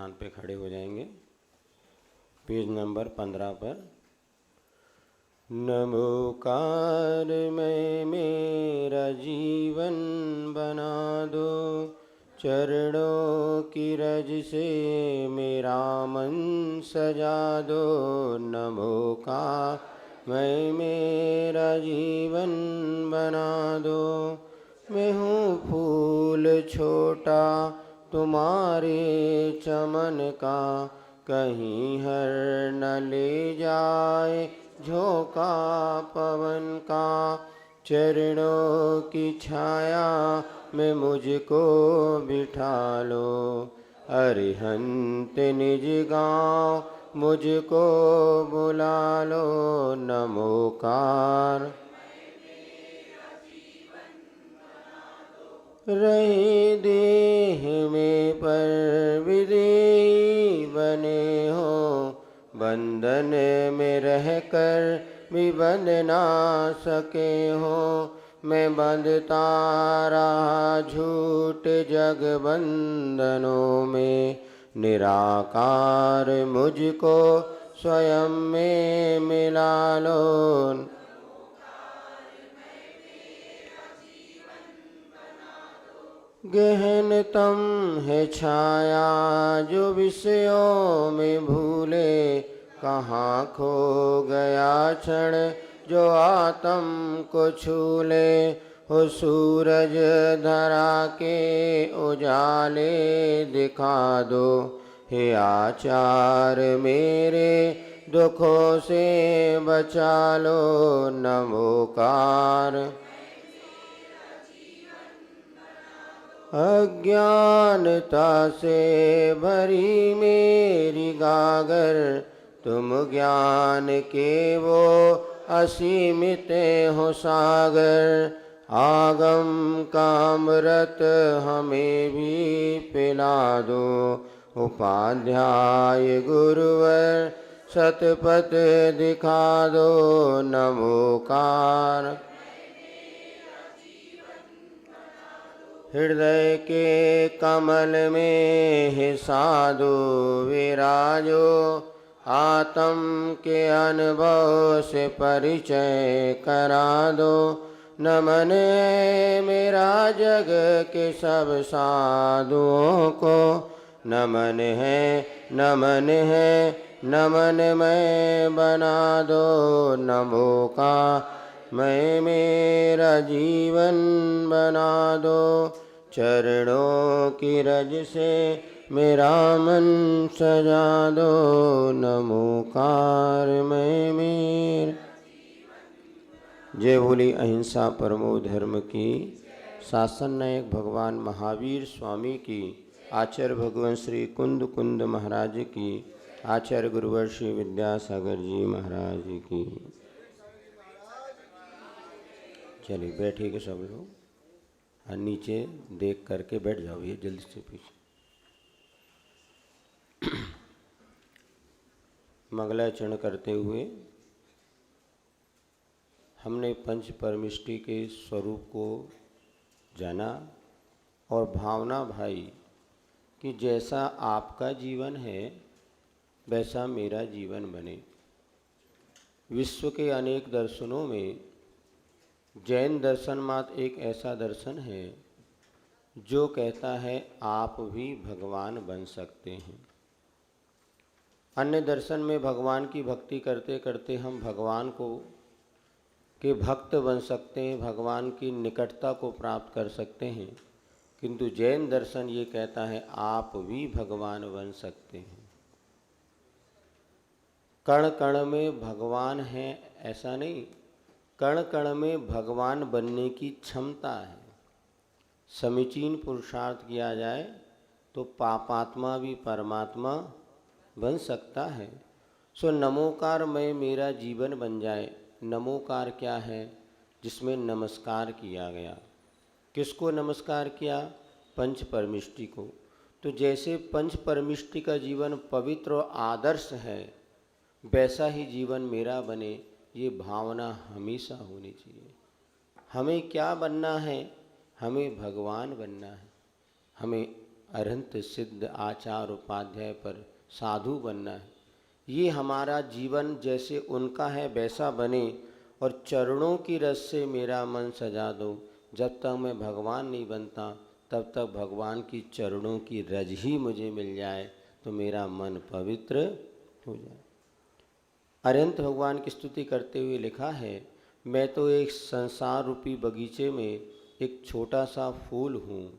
स्थान पे खड़े हो जाएंगे। पेज नंबर 15 पर। नमोकार में मेरा जीवन बना दो, चरणों की रज से मेरा मन सजा दो। नमोकार में मेरा जीवन बना दो। मैं हूँ फूल छोटा तुम्हारे चमन का, कहीं हर न ले जाए झोंका पवन का। चरणों की छाया में मुझको बिठा लो, अरिहंत निज गाँव मुझको बुला लो। नमोकार रहे देह में पर विदेही बने हो, बंधन में रहकर भी बंध ना सके हो। मैं बंधता रहा झूठ जग बंधनों में, निराकार मुझको स्वयं में मिला लो। गहनतम है छाया जो विषयों में भूले, कहाँ खो गया क्षण जो आत्म को छू ले। हो सूरज धरा के उजाले दिखा दो, हे आचार मेरे दुखों से बचा लो। नमोकार अज्ञानता से भरी मेरी गागर, तुम ज्ञान के वो असीमित हो सागर। आगम का अमृत हमें भी पिला दो, उपाध्याय गुरुवर सतपथ दिखा दो। नमोकार हृदय के कमल में है साधु विराजो, आत्म के अनुभव से परिचय करा दो। नमन है मेरा जग के सब साधुओं को, नमन है नमन है नमन मैं बना दो। नमोकार मैं मेरा जीवन बना दो, चरणों की रज से मेरा मन सजा दो। नमोकार मैं मेरा। जय बोली अहिंसा परमो धर्म की। शासन नायक भगवान महावीर स्वामी की, आचार्य भगवान श्री कुंद कुंद महाराज की, आचार्य गुरुवर श्री विद्यासागर जी महाराज की। चलिए बैठिए सब लोग, और नीचे देख करके बैठ जाओ, ये जल्दी से पीछे। मंगलाचरण करते हुए हमने पंच परमिष्टि के स्वरूप को जाना और भावना भाई कि जैसा आपका जीवन है वैसा मेरा जीवन बने। विश्व के अनेक दर्शनों में जैन दर्शन मात्र एक ऐसा दर्शन है जो कहता है आप भी भगवान बन सकते हैं। अन्य दर्शन में भगवान की भक्ति करते करते हम भगवान को के भक्त बन सकते हैं, भगवान की निकटता को प्राप्त कर सकते हैं, किंतु जैन दर्शन ये कहता है आप भी भगवान बन सकते हैं। कण कण में भगवान है ऐसा नहीं, कण कण में भगवान बनने की क्षमता है। समीचीन पुरुषार्थ किया जाए तो पापात्मा भी परमात्मा बन सकता है। सो नमोकार में मेरा जीवन बन जाए। नमोकार क्या है? जिसमें नमस्कार किया गया। किसको नमस्कार किया? पंच परमिष्टि को। तो जैसे पंच परमिष्टि का जीवन पवित्र और आदर्श है, वैसा ही जीवन मेरा बने, ये भावना हमेशा होनी चाहिए। हमें क्या बनना है? हमें भगवान बनना है। हमें अरहंत सिद्ध आचार उपाध्याय पर साधु बनना है। ये हमारा जीवन जैसे उनका है वैसा बने और चरणों की रस से मेरा मन सजा दो। जब तक मैं भगवान नहीं बनता तब तक भगवान की चरणों की रज ही मुझे मिल जाए तो मेरा मन पवित्र हो जाए। अरहंत भगवान की स्तुति करते हुए लिखा है, मैं तो एक संसार रूपी बगीचे में एक छोटा सा फूल हूँ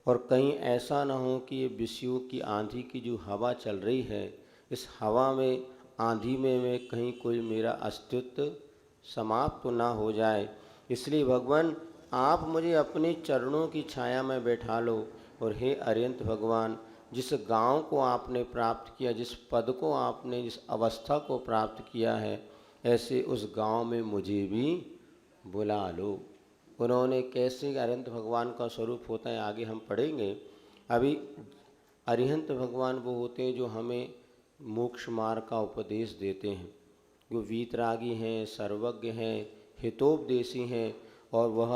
और कहीं ऐसा ना हो कि ये विषयों की आंधी की जो हवा चल रही है, इस हवा में आंधी में मैं कहीं कोई मेरा अस्तित्व समाप्त तो ना हो जाए। इसलिए भगवान आप मुझे अपने चरणों की छाया में बैठा लो। और हे अरहंत भगवान, जिस गांव को आपने प्राप्त किया, जिस पद को आपने, जिस अवस्था को प्राप्त किया है, ऐसे उस गांव में मुझे भी बुला लो। उन्होंने कैसे अरहंत भगवान का स्वरूप होता है आगे हम पढ़ेंगे। अभी अरहंत भगवान वो होते हैं जो हमें मोक्ष मार्ग का उपदेश देते हैं, जो वीतरागी हैं, सर्वज्ञ हैं, हितोपदेशी हैं और वह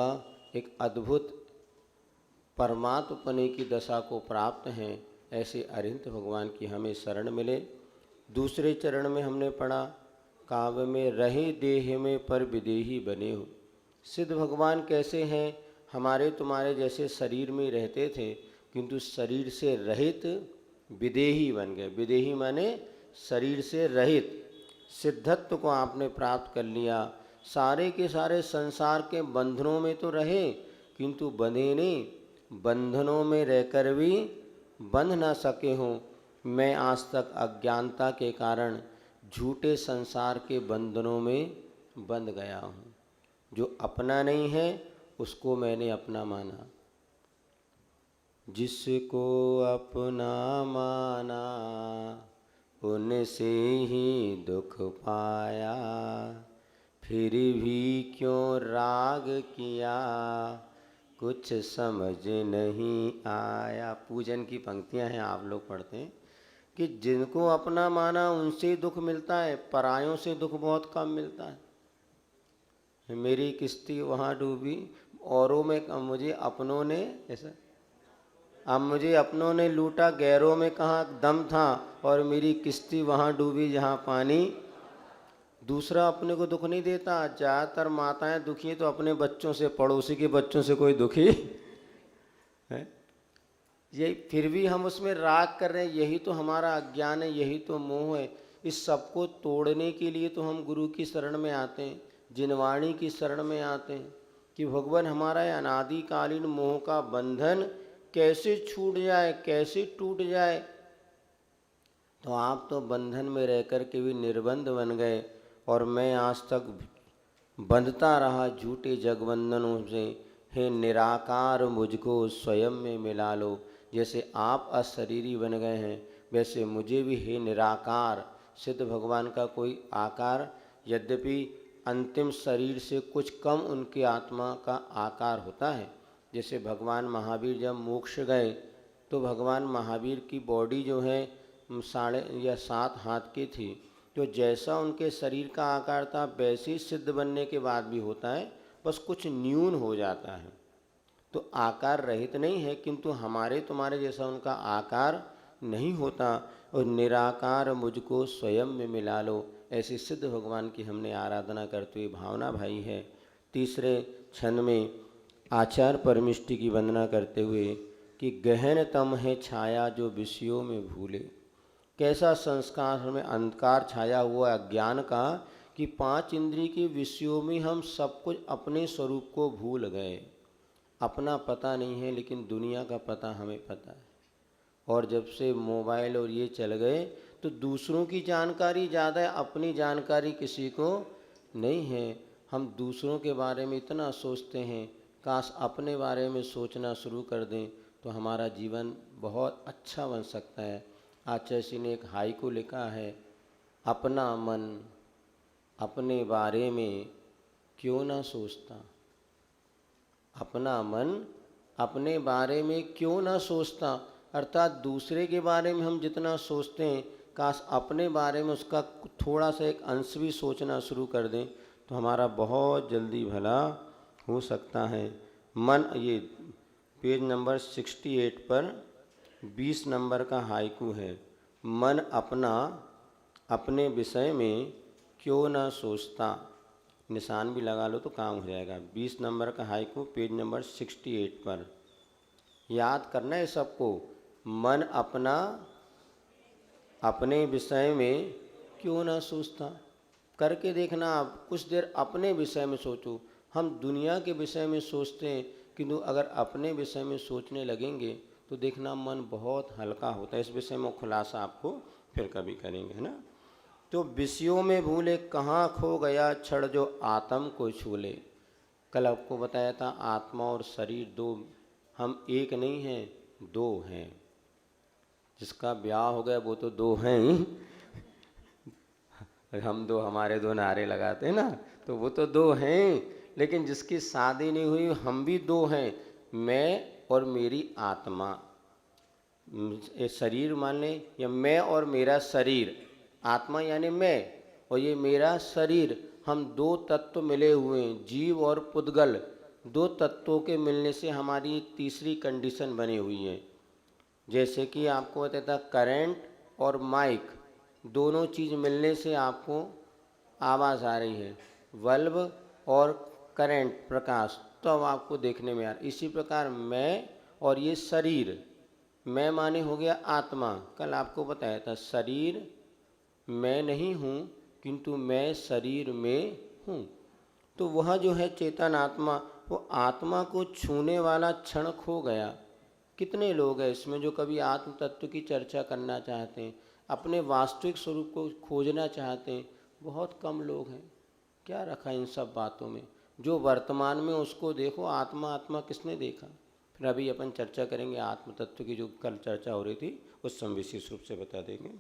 एक अद्भुत परमात्मपने की दशा को प्राप्त हैं। ऐसे अरहंत भगवान की हमें शरण मिले। दूसरे चरण में हमने पढ़ा, काव्य में रहे देह में पर विदेही बने हो। सिद्ध भगवान कैसे हैं? हमारे तुम्हारे जैसे शरीर में रहते थे किंतु शरीर से रहित विदेही बन गए। विदेही माने शरीर से रहित। सिद्धत्व को आपने प्राप्त कर लिया। सारे के सारे संसार के बंधनों में तो रहे किंतु बंधे नहीं, बंधनों में रहकर भी बंध ना सके हों। मैं आज तक अज्ञानता के कारण झूठे संसार के बंधनों में बंध गया हूँ। जो अपना नहीं है उसको मैंने अपना माना। जिसको अपना माना उनसे ही दुख पाया, फिर भी क्यों राग किया, कुछ समझ नहीं आया। पूजन की पंक्तियां हैं, आप लोग पढ़ते हैं कि जिनको अपना माना उनसे दुख मिलता है, परायों से दुख बहुत कम मिलता है। मेरी किश्ती वहाँ डूबी, औरों में मुझे अपनों ने ऐसा, अब मुझे अपनों ने लूटा, गैरों में कहाँ दम था, और मेरी किश्ती वहाँ डूबी जहाँ पानी। दूसरा अपने को दुख नहीं देता। ज़्यादातर माताएं दुखी हैं तो अपने बच्चों से, पड़ोसी के बच्चों से कोई दुखी है। ये फिर भी हम उसमें राग कर रहे हैं। यही तो हमारा अज्ञान है, यही तो मोह है। इस सब को तोड़ने के लिए तो हम गुरु की शरण में आते हैं, जिनवाणी की शरण में आते हैं कि भगवान हमारा अनादिकालीन मोह का बंधन कैसे छूट जाए, कैसे टूट जाए। तो आप तो बंधन में रह कर के भी निर्बंध बन गए और मैं आज तक बंधता रहा झूठे जगबंधनों से। हे निराकार, मुझको स्वयं में मिला लो। जैसे आप अशरीरी बन गए हैं वैसे मुझे भी हे निराकार। सिद्ध भगवान का कोई आकार, यद्यपि अंतिम शरीर से कुछ कम उनकी आत्मा का आकार होता है। जैसे भगवान महावीर जब मोक्ष गए तो भगवान महावीर की बॉडी जो है 7.5 हाथ की थी। तो जैसा उनके शरीर का आकार था वैसे ही सिद्ध बनने के बाद भी होता है, बस कुछ न्यून हो जाता है। तो आकार रहित नहीं है किंतु हमारे तुम्हारे जैसा उनका आकार नहीं होता। और निराकार मुझको स्वयं में मिला लो, ऐसे सिद्ध भगवान की हमने आराधना करते हुए भावना भाई है। तीसरे छंद में आचार परमिष्टि की वंदना करते हुए कि गहन तम है छाया जो विषयों में भूले। कैसा संस्कार में अंधकार छाया हुआ अज्ञान का कि 5 इंद्रिय के विषयों में हम सब कुछ अपने स्वरूप को भूल गए। अपना पता नहीं है लेकिन दुनिया का पता हमें पता है। और जब से मोबाइल और ये चल गए तो दूसरों की जानकारी ज़्यादा है, अपनी जानकारी किसी को नहीं है। हम दूसरों के बारे में इतना सोचते हैं, काश अपने बारे में सोचना शुरू कर दें तो हमारा जीवन बहुत अच्छा बन सकता है। आचार्य जी ने एक हाइकू लिखा है, अपना मन अपने बारे में क्यों ना सोचता। अपना मन अपने बारे में क्यों ना सोचता, अर्थात दूसरे के बारे में हम जितना सोचते हैं काश अपने बारे में उसका थोड़ा सा एक अंश भी सोचना शुरू कर दें तो हमारा बहुत जल्दी भला हो सकता है। मन, ये पेज नंबर 68 पर 20 नंबर का हाइकू है। मन अपना अपने विषय में क्यों ना सोचता, निशान भी लगा लो तो काम हो जाएगा। 20 नंबर का हाइकू पेज नंबर 68 पर। याद करना है सबको। मन अपना अपने विषय में क्यों ना सोचता। करके देखना आप, कुछ देर अपने विषय में सोचो। हम दुनिया के विषय में सोचते हैं, किंतु अगर अपने विषय में सोचने लगेंगे तो देखना मन बहुत हल्का होता है। इस विषय में खुलासा आपको फिर कभी करेंगे, है ना। तो विषयों में भूले कहाँ खो गया क्षण जो आत्म को छू ले। कल आपको बताया था आत्मा और शरीर दो, हम एक नहीं हैं, दो हैं। जिसका ब्याह हो गया वो तो दो हैं ही। हम दो, हमारे दो नारे लगाते हैं ना, तो वो तो दो हैं। लेकिन जिसकी शादी नहीं हुई हम भी दो हैं, मैं और मेरी आत्मा। ये शरीर मान लें, या मैं और मेरा शरीर, आत्मा यानी मैं और ये मेरा शरीर, हम दो तत्व मिले हुए हैं। जीव और पुद्गल, दो तत्वों के मिलने से हमारी तीसरी कंडीशन बनी हुई है। जैसे कि आपको बताता करंट और माइक, दोनों चीज़ मिलने से आपको आवाज़ आ रही है। बल्ब और करंट, प्रकाश, तो अब आपको देखने में आ रहा। इसी प्रकार मैं और ये शरीर, मैं माने हो गया आत्मा। कल आपको बताया था शरीर मैं नहीं हूँ, किंतु मैं शरीर में हूँ। तो वह जो है चेतन आत्मा, वो आत्मा को छूने वाला क्षण खो गया। कितने लोग हैं इसमें जो कभी आत्म तत्व की चर्चा करना चाहते हैं, अपने वास्तविक स्वरूप को खोजना चाहते हैं? बहुत कम लोग हैं। क्या रखा इन सब बातों में? जो वर्तमान में उसको देखो। आत्मा आत्मा किसने देखा? फिर अभी अपन चर्चा करेंगे आत्म तत्व की, जो कल चर्चा हो रही थी उस समय विशेष रूप से बता देंगे।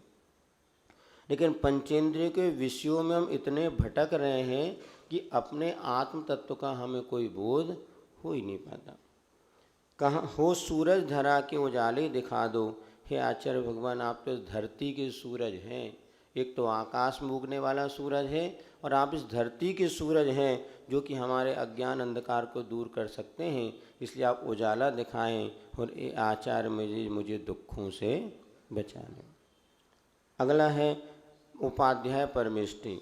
लेकिन पंचेंद्रिय के विषयों में हम इतने भटक रहे हैं कि अपने आत्म तत्व का हमें कोई बोध हो ही नहीं पाता। कहाँ हो सूरज धरा के उजाले दिखा दो। हे आचार्य भगवान, आप तो धरती के सूरज हैं। एक तो आकाश में उगने वाला सूरज है, और आप इस धरती के सूरज हैं जो कि हमारे अज्ञान अंधकार को दूर कर सकते हैं। इसलिए आप उजाला दिखाएं और ये आचार्य मुझे दुखों से बचाने। अगला है उपाध्याय परमेष्टि।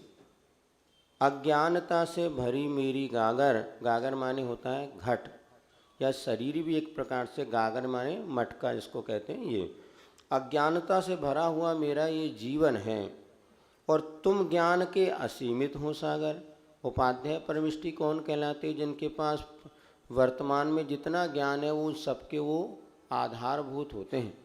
अज्ञानता से भरी मेरी गागर, गागर माने होता है घट, या शरीर भी एक प्रकार से गागर माने मटका जिसको कहते हैं। ये अज्ञानता से भरा हुआ मेरा ये जीवन है, और तुम ज्ञान के असीमित हो सागर। उपाध्याय परमिष्टि कौन कहलाते? जिनके पास वर्तमान में जितना ज्ञान है वो सबके वो आधारभूत होते हैं।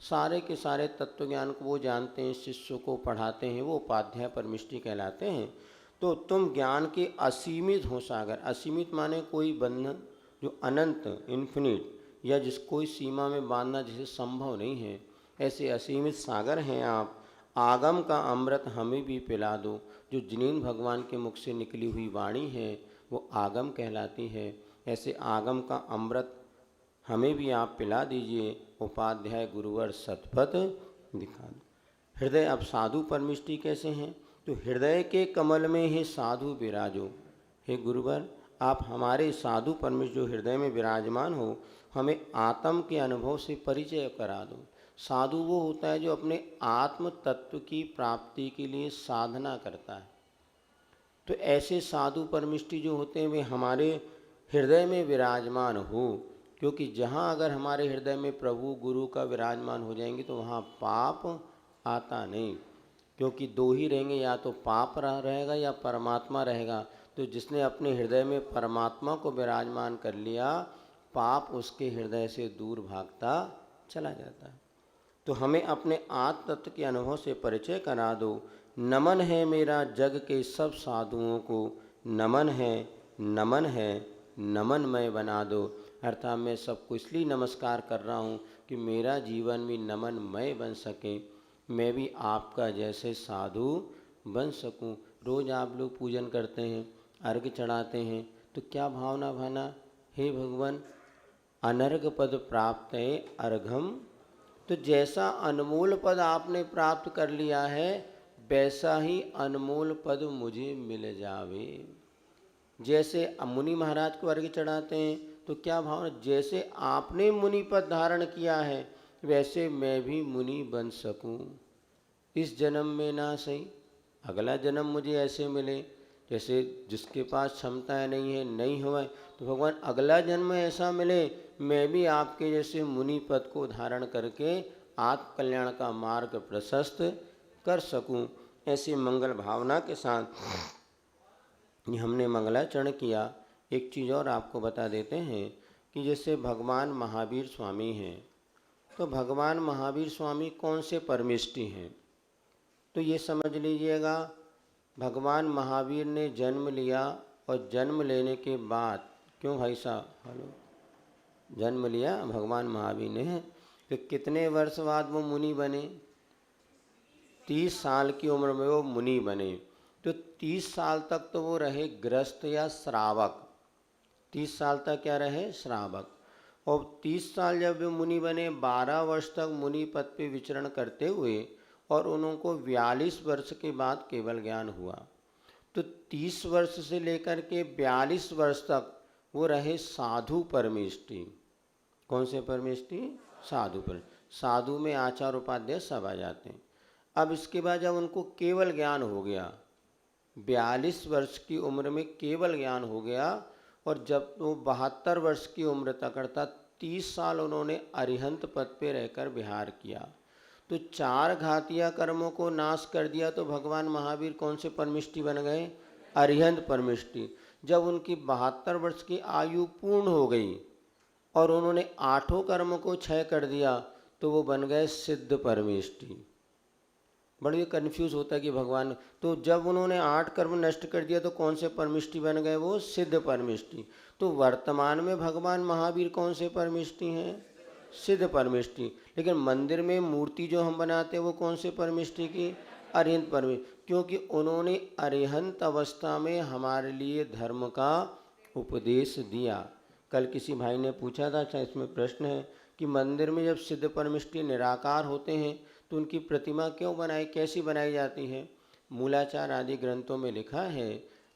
सारे के सारे तत्व ज्ञान को वो जानते हैं, शिष्यों को पढ़ाते हैं, वो उपाध्याय परमिष्टि कहलाते हैं। तो तुम ज्ञान के असीमित हो सागर। असीमित माने कोई बंधन, जो अनंत, इन्फिनिट, या जिसको कोई सीमा में बांधना जिसे संभव नहीं है, ऐसे असीमित सागर हैं आप। आगम का अमृत हमें भी पिला दो। जो जिनेन्द्र भगवान के मुख से निकली हुई वाणी है वो आगम कहलाती है। ऐसे आगम का अमृत हमें भी आप पिला दीजिए। उपाध्याय गुरुवर सतपथ दिखा दो। हृदय, अब साधु परमिष्टि कैसे हैं? तो हृदय के कमल में ही साधु विराजो। हे गुरुवर, आप हमारे साधु परमेश्वर जो हृदय में विराजमान हो, हमें आत्म के अनुभव से परिचय करा दो। साधु वो होता है जो अपने आत्म तत्व की प्राप्ति के लिए साधना करता है। तो ऐसे साधु परमिष्टि जो होते हैं वे हमारे हृदय में विराजमान हो, क्योंकि जहाँ अगर हमारे हृदय में प्रभु गुरु का विराजमान हो जाएंगे तो वहाँ पाप आता नहीं। क्योंकि दो ही रहेंगे, या तो पाप रहेगा या परमात्मा रहेगा। तो जिसने अपने हृदय में परमात्मा को विराजमान कर लिया, पाप उसके हृदय से दूर भागता चला जाता है। तो हमें अपने आत्म तत्व के अनुभव से परिचय करा दो। नमन है मेरा जग के सब साधुओं को, नमन है, नमन है, नमनमय बना दो। अर्थात मैं सबको इसलिए नमस्कार कर रहा हूँ कि मेरा जीवन भी नमनमय बन सके, मैं भी आपका जैसे साधु बन सकूं। रोज़ आप लोग पूजन करते हैं, अर्घ्य चढ़ाते हैं, तो क्या भावना भाना? हे भगवान, अनर्घ पद प्राप्त है अर्घम। तो जैसा अनमोल पद आपने प्राप्त कर लिया है, वैसा ही अनमोल पद मुझे मिल जावे। जैसे मुनि महाराज को अर्घ्य चढ़ाते हैं तो क्या भावना? जैसे आपने मुनि पद धारण किया है, वैसे मैं भी मुनि बन सकूं। इस जन्म में ना सही, अगला जन्म मुझे ऐसे मिले, जैसे जिसके पास क्षमताएं नहीं है, नहीं हुआ है, तो भगवान अगला जन्म ऐसा मिले मैं भी आपके जैसे मुनि पद को धारण करके आत्म कल्याण का मार्ग प्रशस्त कर सकूं। ऐसी मंगल भावना के साथ हमने मंगलाचरण किया। एक चीज़ और आपको बता देते हैं कि जैसे भगवान महावीर स्वामी हैं, तो भगवान महावीर स्वामी कौन से परमिष्टि हैं, तो ये समझ लीजिएगा। भगवान महावीर ने जन्म लिया और जन्म लेने के बाद, क्यों भाई साहब, हेलो, जन्म लिया भगवान महावीर ने, तो कितने वर्ष बाद वो मुनि बने? 30 साल की उम्र में वो मुनि बने। तो 30 साल तक तो वो रहे गृहस्थ या श्रावक। 30 साल तक क्या रहे? श्रावक। और 30 साल जब वे मुनि बने, 12 वर्ष तक मुनि पद पे विचरण करते हुए, और उनको 42 वर्ष के बाद केवल ज्ञान हुआ। तो 30 वर्ष से लेकर के 42 वर्ष तक वो रहे साधु परमेष्टि। कौन से परमेष्टि? साधु पर। साधु में आचार उपाध्याय सब आ जाते हैं। अब इसके बाद जब उनको केवल ज्ञान हो गया, 42 वर्ष की उम्र में केवल ज्ञान हो गया, और जब वो 72 वर्ष की उम्र तक अर्थात 30 साल उन्होंने अरिहंत पद पे रहकर विहार किया, तो 4 घातिया कर्मों को नाश कर दिया, तो भगवान महावीर कौन से परमिष्टि बन गए? अरिहंत परमिष्टि। जब उनकी 72 वर्ष की आयु पूर्ण हो गई और उन्होंने 8 कर्मों को क्षय कर दिया, तो वो बन गए सिद्ध परमिष्टि। बड़ी कन्फ्यूज़ होता है कि भगवान, तो जब उन्होंने 8 कर्म नष्ट कर दिया तो कौन से परमिष्टि बन गए? वो सिद्ध परमिष्टि। तो वर्तमान में भगवान महावीर कौन से परमिष्टि हैं? सिद्ध परमिष्टि। लेकिन मंदिर में मूर्ति जो हम बनाते हैं वो कौन से परमिष्टि की? अरिहंत परमिष्टि। क्योंकि उन्होंने अरिहंत अवस्था में हमारे लिए धर्म का उपदेश दिया। कल किसी भाई ने पूछा था, अच्छा इसमें प्रश्न है कि मंदिर में जब सिद्ध परमिष्टि निराकार होते हैं तो उनकी प्रतिमा क्यों बनाई, कैसी बनाई जाती है? मूलाचार आदि ग्रंथों में लिखा है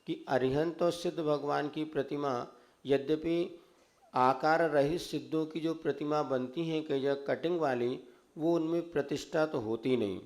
कि अरिहंत और सिद्ध भगवान की प्रतिमा, यद्यपि आकार रहित सिद्धों की जो प्रतिमा बनती हैं कई जगह कटिंग वाली, वो उनमें प्रतिष्ठा तो होती नहीं,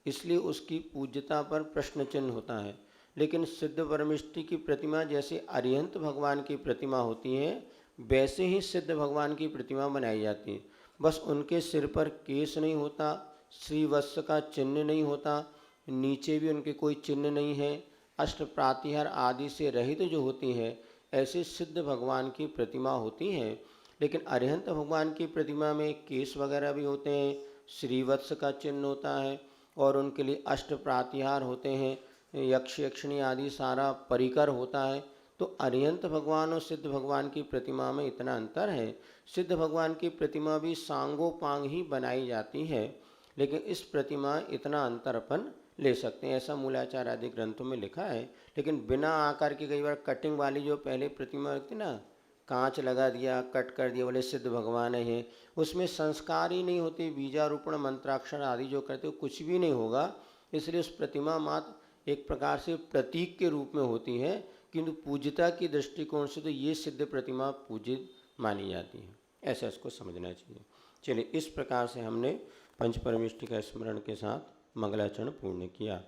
इसलिए उसकी पूज्यता पर प्रश्न चिन्ह होता है। लेकिन सिद्ध परमिष्टि की प्रतिमा जैसे अरिहंत भगवान की प्रतिमा होती है, वैसे ही सिद्ध भगवान की प्रतिमा बनाई जाती है। बस उनके सिर पर केस नहीं होता, श्रीवत्स का चिन्ह नहीं होता, नीचे भी उनके कोई चिन्ह नहीं है, अष्ट प्रातिहार आदि से रहित जो होती है, ऐसे सिद्ध भगवान की प्रतिमा होती हैं। लेकिन अरिहंत भगवान की प्रतिमा में केस वगैरह भी होते हैं, श्रीवत्स का चिन्ह होता है, और उनके लिए अष्ट प्रातिहार होते हैं, यक्ष यक्षिणी आदि सारा परिकर होता है। तो अरिहंत भगवान और सिद्ध भगवान की प्रतिमा में इतना अंतर है। सिद्ध भगवान की प्रतिमा भी सांगोपांग ही बनाई जाती है, लेकिन इस प्रतिमा इतना अंतर अपन ले सकते हैं, ऐसा मूलाचार आदि ग्रंथों में लिखा है। लेकिन बिना आकार की कई बार कटिंग वाली जो पहले प्रतिमा रखती ना, कांच लगा दिया, कट कर दिया, बोले सिद्ध भगवान है, उसमें संस्कार ही नहीं होते, बीजारूपण मंत्राक्षर आदि जो करते हो कुछ भी नहीं होगा। इसलिए उस प्रतिमा मात्र एक प्रकार से प्रतीक के रूप में होती है, किंतु पूज्यता की दृष्टिकोण से तो ये सिद्ध प्रतिमा पूजित मानी जाती है। ऐसा इसको समझना चाहिए। चलिए, इस प्रकार से हमने पंच परमिष्टि का स्मरण के साथ मंगलाचरण पूर्ण किया।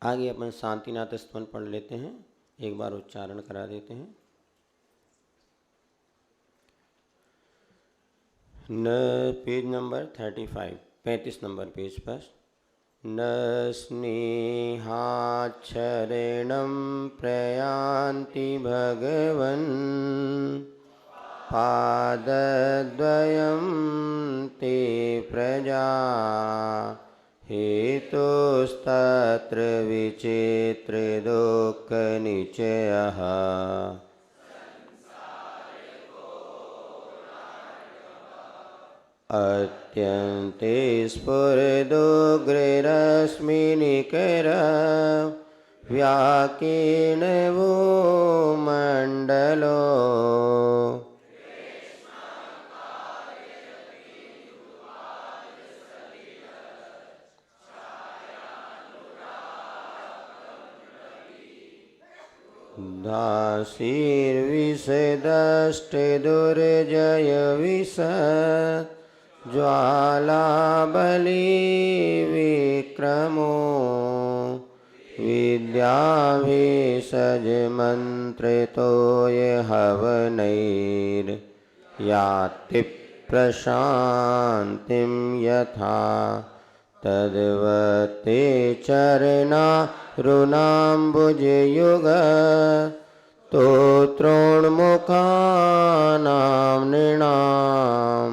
आगे अपन शांतिनाथ स्तवन पढ़ लेते हैं, एक बार उच्चारण करा देते हैं। न पेज नंबर 35, 35 नंबर पेज पर। न स्नेहाच्छरणं प्रयान्ति भगवन् पादद्वयं ते प्रजा हेतुस्तत्र विचित्र दुःखनिचयः अत्यन्ते स्फुरदुग्ररश्मिनिकर व्याकीर्णवो मण्डलो दासीर्विषदष्टे दुर्जय विष ज्वालाबली विक्रमो विद्याभिषज मंत्रितो ये हवनैर्याति प्रशान्तिं यथा तद्वते चरणारुणाम्बुजयुग तोत्रोन्मुखानां नृणां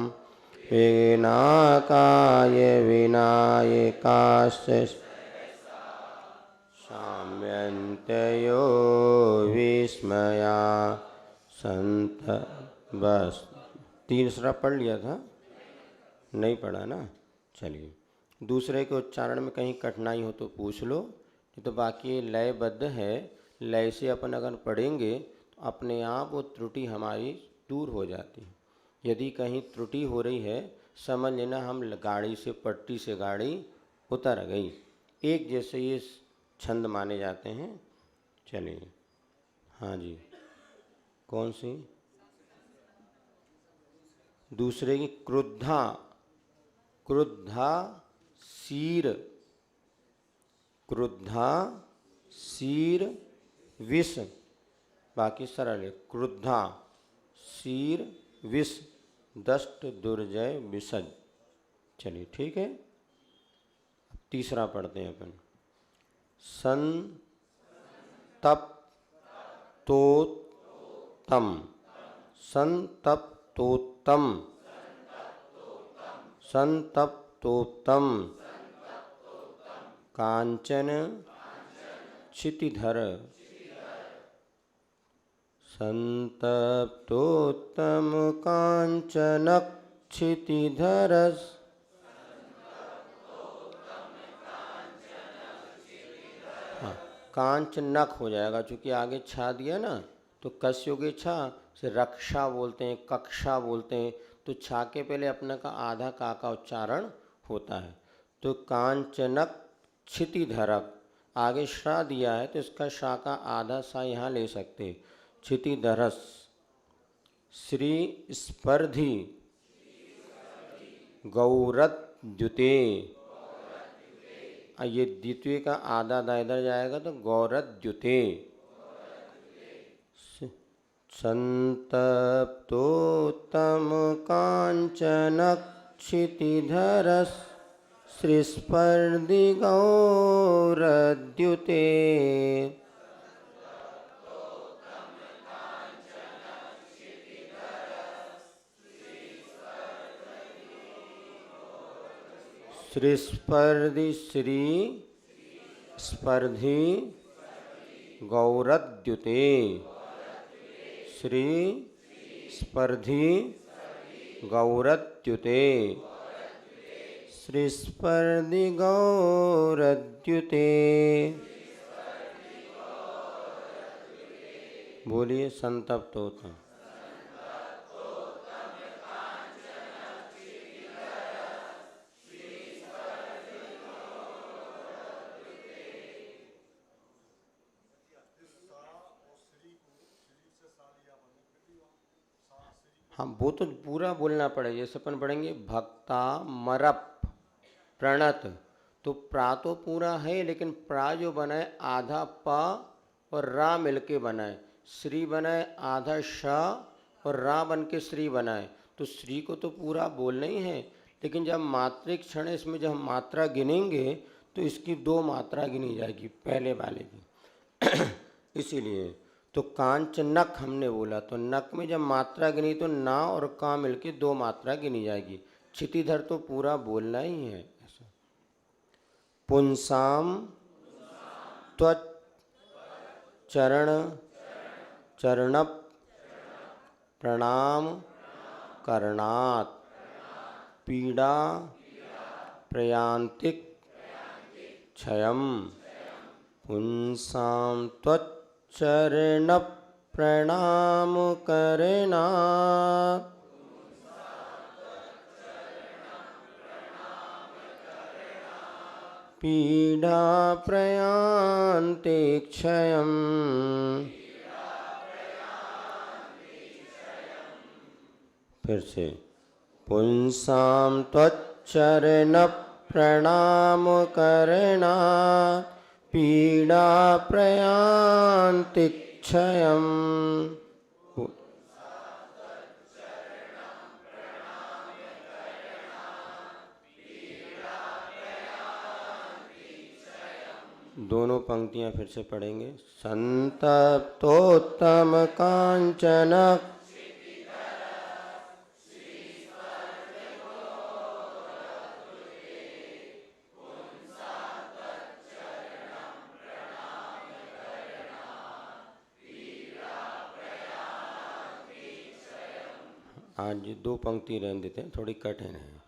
विनाकाय विनायकाश्च शाम्यन्तयो विस्मया संत। बस 3 श्रप पढ़ लिया था, नहीं पढ़ा ना? चलिए, दूसरे के उच्चारण में कहीं कठिनाई हो तो पूछ लो, नहीं तो बाकी लयबद्ध है। लय से अपन अगर पढ़ेंगे तो अपने आप वो त्रुटि हमारी दूर हो जाती है। यदि कहीं त्रुटि हो रही है, समझ लेना हम गाड़ी से, पट्टी से गाड़ी उतर गई। एक जैसे ये छंद माने जाते हैं। चलिए, हाँ जी, कौन सी? दूसरे की क्रुद्धा, क्रुद्धा शीर, क्रुद्धा शीर विष, बाकी सरल है। क्रुद्धा शीर विष दष्ट दुर्जय विसज। चलिए ठीक है, तीसरा पढ़ते हैं अपन। संतप्तोत्तम, संतप्तोत्तम, संतप्तोत्तम कांचन क्षितिधर, संतप्तोत्तम कांचन क्षितिधर। हाँ, कांचनक हो जाएगा, चूँकि आगे छा दिया ना, तो कस्योगे छा से रक्षा बोलते हैं, कक्षा बोलते हैं, तो छा के पहले अपने का आधा का उच्चारण होता है। तो कांचनक क्षितिधरक, आगे शा दिया है तो इसका शा का आधा सा यहाँ ले सकते। क्षितिधरस श्री स्पर्धी गौरद्युते, ये द्वितीय का आधा दा इधर जाएगा तो गौरद्युते। संतप्तोत्तम कांचन क्षितिधरस श्रीस्पर्धि गौरद्युते। श्रीस्पर्धि श्री स्पर्धी गौरद्युते, श्री स्पर्धी गौरद्युते, श्री स्पर्धि गौरद्युते। बोलिए संतप्तोत्तम। हाँ, वो तो पूरा बोलना पड़ेगा। जैसे अपन पढ़ेंगे भक्ता मरप प्रणत, तो प्रा तो पूरा है, लेकिन प्रा जो बनाए आधा प और रा मिलके बनाए, श्री बनाए आधा श और रा बन के श्री बनाए, तो श्री को तो पूरा बोलना ही है। लेकिन जब मात्रिक क्षण इसमें जब हम मात्रा गिनेंगे तो इसकी 2 मात्रा गिनी जाएगी पहले वाले की। इसीलिए तो कांचनक हमने बोला, तो नक में जब मात्रा गिनी तो ना और का मिलके 2 मात्रा गिनी जाएगी। क्षितिधर तो पूरा बोलना ही है ऐसा। पुंसाम त्वच चरण चरण प्रणाम करणात् पीड़ा प्रयांतिक क्षयम। पुंसाम त्वच चरण प्रणाम करणात् पीड़ा प्रयांते क्षयम्। फिर से पुंसां त्वच्चरण प्रणाम करना पीड़ा प्रयान्ति क्षयम्। दोनों पंक्तियां फिर से पढ़ेंगे। संतप्तोत्तम कांचन आज दो पंक्ति रहने देते हैं, थोड़ी कठिन है।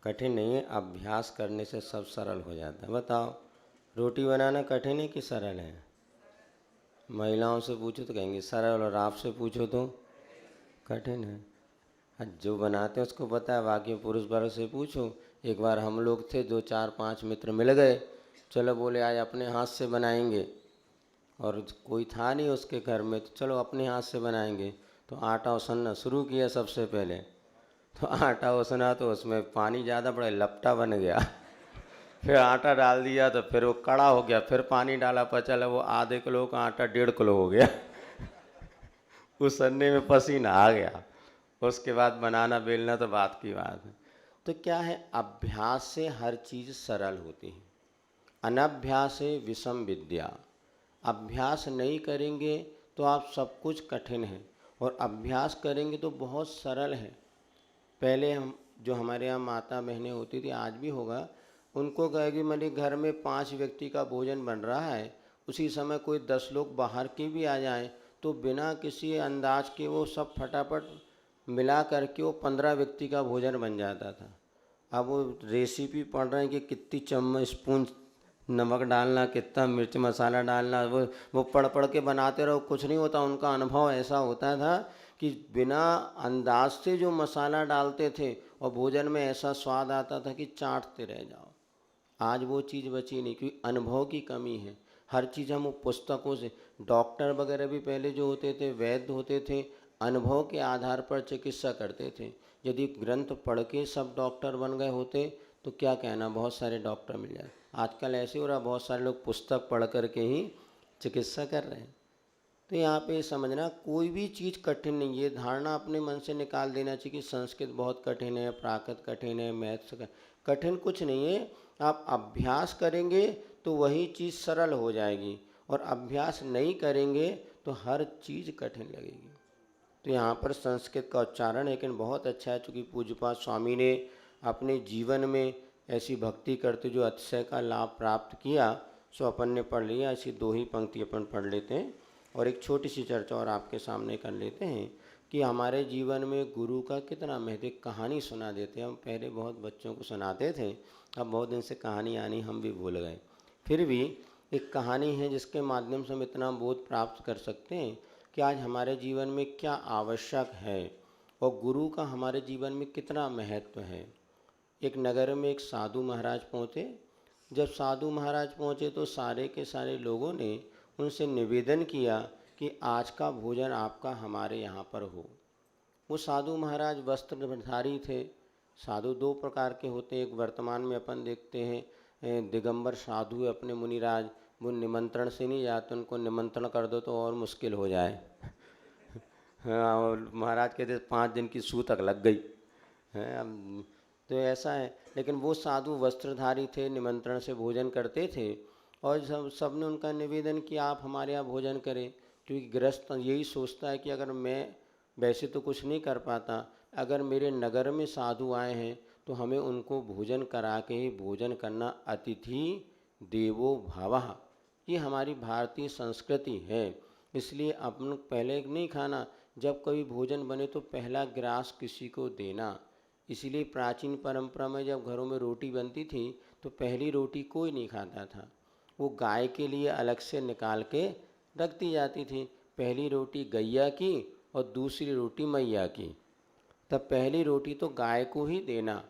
कठिन नहीं है, अभ्यास करने से सब सरल हो जाता है। बताओ, रोटी बनाना कठिन है कि सरल है? महिलाओं से पूछो तो कहेंगे सरल, और आपसे पूछो तो कठिन है। जो बनाते हैं उसको पता है, बाकी पुरुष वर्ग से पूछो। एक बार हम लोग थे, 2 4 5 मित्र मिल गए, चलो बोले आज अपने हाथ से बनाएंगे, और कोई था नहीं उसके घर में, तो चलो अपने हाथ से बनाएंगे। तो आटा उसनना शुरू किया सबसे पहले। तो आटा उसना तो उसमें पानी ज़्यादा पड़ा, लपटा बन गया। फिर आटा डाल दिया तो फिर वो कड़ा हो गया, फिर पानी डाला, पता चला वो आधे किलो का आटा 1.5 किलो हो गया। उसनने में पसीना आ गया। उसके बाद बनाना बेलना तो बात की बात है। तो क्या है, अभ्यास से हर चीज़ सरल होती है। अनभ्यास है विषम विद्या। अभ्यास नहीं करेंगे तो आप सब कुछ कठिन है, और अभ्यास करेंगे तो बहुत सरल है। पहले हम जो हमारे यहाँ माता बहनें होती थी, आज भी होगा, उनको कहे कि मेरे घर में 5 व्यक्ति का भोजन बन रहा है, उसी समय कोई 10 लोग बाहर के भी आ जाएं, तो बिना किसी अंदाज के वो सब फटाफट मिला करके वो 15 व्यक्ति का भोजन बन जाता था। अब वो रेसिपी पढ़ रहे हैं कि कितनी चम्मच स्पून नमक डालना, कितना मिर्च मसाला डालना, वो पढ़ पढ़ के बनाते रहो, कुछ नहीं होता। उनका अनुभव ऐसा होता था कि बिना अंदाज से जो मसाला डालते थे और भोजन में ऐसा स्वाद आता था कि चाटते रह जाओ। आज वो चीज़ बची नहीं, क्योंकि अनुभव की कमी है। हर चीज़ हम पुस्तकों से, डॉक्टर वगैरह भी पहले जो होते थे, वैद्य होते थे, अनुभव के आधार पर चिकित्सा करते थे। यदि ग्रंथ पढ़ के सब डॉक्टर बन गए होते तो क्या कहना, बहुत सारे डॉक्टर मिल जाए। आजकल ऐसे हो रहा, बहुत सारे लोग पुस्तक पढ़ करके ही चिकित्सा कर रहे हैं। तो यहाँ पे समझना, कोई भी चीज़ कठिन नहीं है। धारणा अपने मन से निकाल देना चाहिए कि संस्कृत बहुत कठिन है, प्राकृत कठिन है, मैथ्स कठिन कुछ नहीं है। आप अभ्यास करेंगे तो वही चीज़ सरल हो जाएगी, और अभ्यास नहीं करेंगे तो हर चीज़ कठिन लगेगी। तो यहाँ पर संस्कृत का उच्चारण लेकिन बहुत अच्छा है, चूँकि पूज्यपाद स्वामी ने अपने जीवन में ऐसी भक्ति करते जो अतिशय का लाभ प्राप्त किया, सो अपन ने पढ़ लिया। ऐसी 2 ही पंक्ति अपन पढ़ लेते हैं और एक छोटी सी चर्चा और आपके सामने कर लेते हैं कि हमारे जीवन में गुरु का कितना महत्व। कहानी सुना देते हैं, हम पहले बहुत बच्चों को सुनाते थे, अब बहुत दिन से कहानी आनी हम भी भूल गए। फिर भी एक कहानी है जिसके माध्यम से हम इतना बोध प्राप्त कर सकते हैं कि आज हमारे जीवन में क्या आवश्यक है और गुरु का हमारे जीवन में कितना महत्व है। एक नगर में एक साधु महाराज पहुँचे। जब साधु महाराज पहुँचे तो सारे के सारे लोगों ने उनसे निवेदन किया कि आज का भोजन आपका हमारे यहाँ पर हो। वो साधु महाराज वस्त्रधारी थे। साधु 2 प्रकार के होते हैं, एक वर्तमान में अपन देखते हैं दिगंबर साधु अपने मुनिराज, वो निमंत्रण से नहीं जाते, उनको निमंत्रण कर दो तो और मुश्किल हो जाए। हाँ, और महाराज कहते 5 दिन की सूतक लग गई है। तो ऐसा है, लेकिन वो साधु वस्त्रधारी थे, निमंत्रण से भोजन करते थे, और सब ने उनका निवेदन किया आप हमारे यहाँ भोजन करें। क्योंकि गृहस्थ यही सोचता है कि अगर मैं वैसे तो कुछ नहीं कर पाता, अगर मेरे नगर में साधु आए हैं तो हमें उनको भोजन करा के ही भोजन करना। अतिथि देवो भवः, ये हमारी भारतीय संस्कृति है। इसलिए अपन पहले नहीं खाना, जब कभी भोजन बने तो पहला ग्रास किसी को देना। इसीलिए प्राचीन परंपरा में जब घरों में रोटी बनती थी तो पहली रोटी कोई नहीं खाता था, वो गाय के लिए अलग से निकाल के रख दी जाती थी। पहली रोटी गैया की और दूसरी रोटी मैया की। तब पहली रोटी तो गाय को ही देना,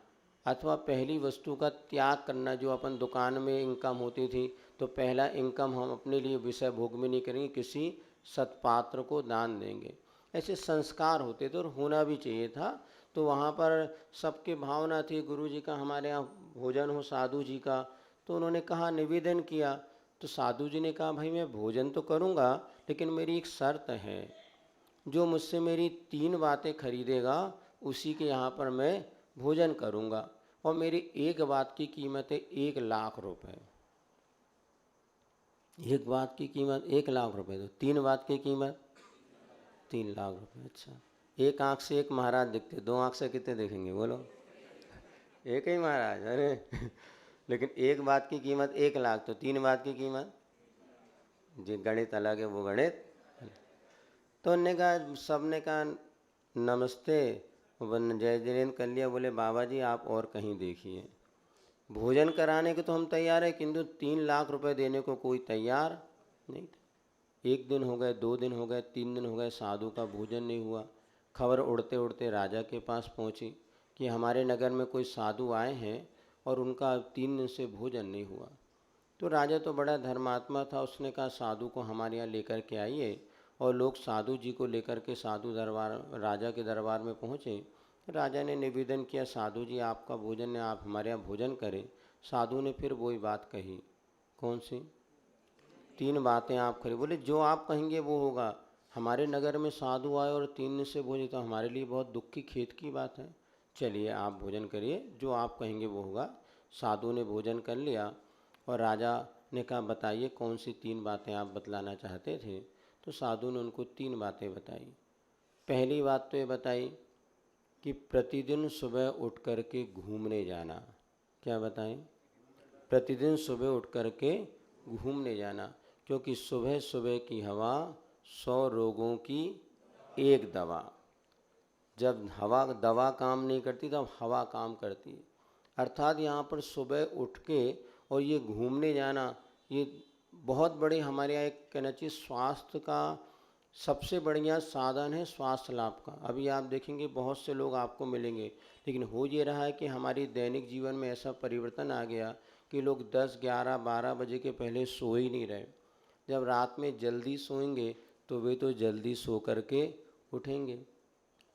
अथवा पहली वस्तु का त्याग करना। जो अपन दुकान में इनकम होती थी तो पहला इनकम हम अपने लिए विषय भोग में नहीं करेंगे, किसी सत्पात्र को दान देंगे। ऐसे संस्कार होते थे और होना भी चाहिए था। तो वहाँ पर सबके भावना थी गुरु जी का हमारे यहाँ भोजन हो साधु जी का। तो उन्होंने कहा, निवेदन किया। तो साधु जी ने कहा, भाई मैं भोजन तो करूँगा लेकिन मेरी एक शर्त है, जो मुझसे मेरी 3 बातें खरीदेगा उसी के यहाँ पर मैं भोजन करूँगा, और मेरी एक बात की कीमत है 1,00,000 रुपये। एक बात की कीमत 1,00,000 रुपये, तो 3 बात की कीमत 3,00,000 रुपये। अच्छा, एक आँख से एक महाराज दिखते, 2 आँख से कितने देखेंगे बोलो? एक ही महाराज, अरे लेकिन एक बात की कीमत 1,00,000, तो 3 बात की कीमत, जो गणित अलग है वो गणित। तो उनने कहा, सब ने कहा नमस्ते, जय जिनेन्द्र कर लिया। बोले बाबा जी आप और कहीं देखिए, भोजन कराने को तो हम तैयार है किंतु 3,00,000 रुपये देने को कोई तैयार नहीं था। 1 दिन हो गए, 2 दिन हो गए, 3 दिन हो गए, साधु का भोजन नहीं हुआ। खबर उड़ते उड़ते राजा के पास पहुंची कि हमारे नगर में कोई साधु आए हैं और उनका 3 दिन से भोजन नहीं हुआ। तो राजा तो बड़ा धर्मात्मा था, उसने कहा साधु को हमारे यहाँ लेकर के आइए। और लोग साधु जी को लेकर के साधु दरबार, राजा के दरबार में पहुँचे। राजा ने निवेदन किया, साधु जी आपका भोजन है, आप हमारे यहाँ भोजन करें। साधु ने फिर वही बात कही, कौन सी? 3 बातें आप करें। बोले जो आप कहेंगे वो होगा। हमारे नगर में साधु आए और 3 दिन से भोजन, तो हमारे लिए बहुत दुख की खेत की बात है। चलिए आप भोजन करिए, जो आप कहेंगे वो होगा। साधु ने भोजन कर लिया और राजा ने कहा बताइए कौन सी 3 बातें आप बतलाना चाहते थे। तो साधु ने उनको 3 बातें बताई। पहली बात तो ये बताई कि प्रतिदिन सुबह उठ कर के घूमने जाना। क्या बताएं? प्रतिदिन सुबह उठ कर के घूमने जाना, क्योंकि सुबह सुबह की हवा 100 रोगों की एक दवा। जब हवा दवा काम नहीं करती तब हवा काम करती है। अर्थात यहाँ पर सुबह उठ के और ये घूमने जाना, ये बहुत बड़े हमारे यहाँ एक कहना चाहिए स्वास्थ्य का सबसे बढ़िया साधन है, स्वास्थ्य लाभ का। अभी आप देखेंगे बहुत से लोग आपको मिलेंगे, लेकिन हो ये रहा है कि हमारी दैनिक जीवन में ऐसा परिवर्तन आ गया कि लोग 10, 11, 12 बजे के पहले सो ही नहीं रहे। जब रात में जल्दी सोएंगे तो वे तो जल्दी सो करके उठेंगे।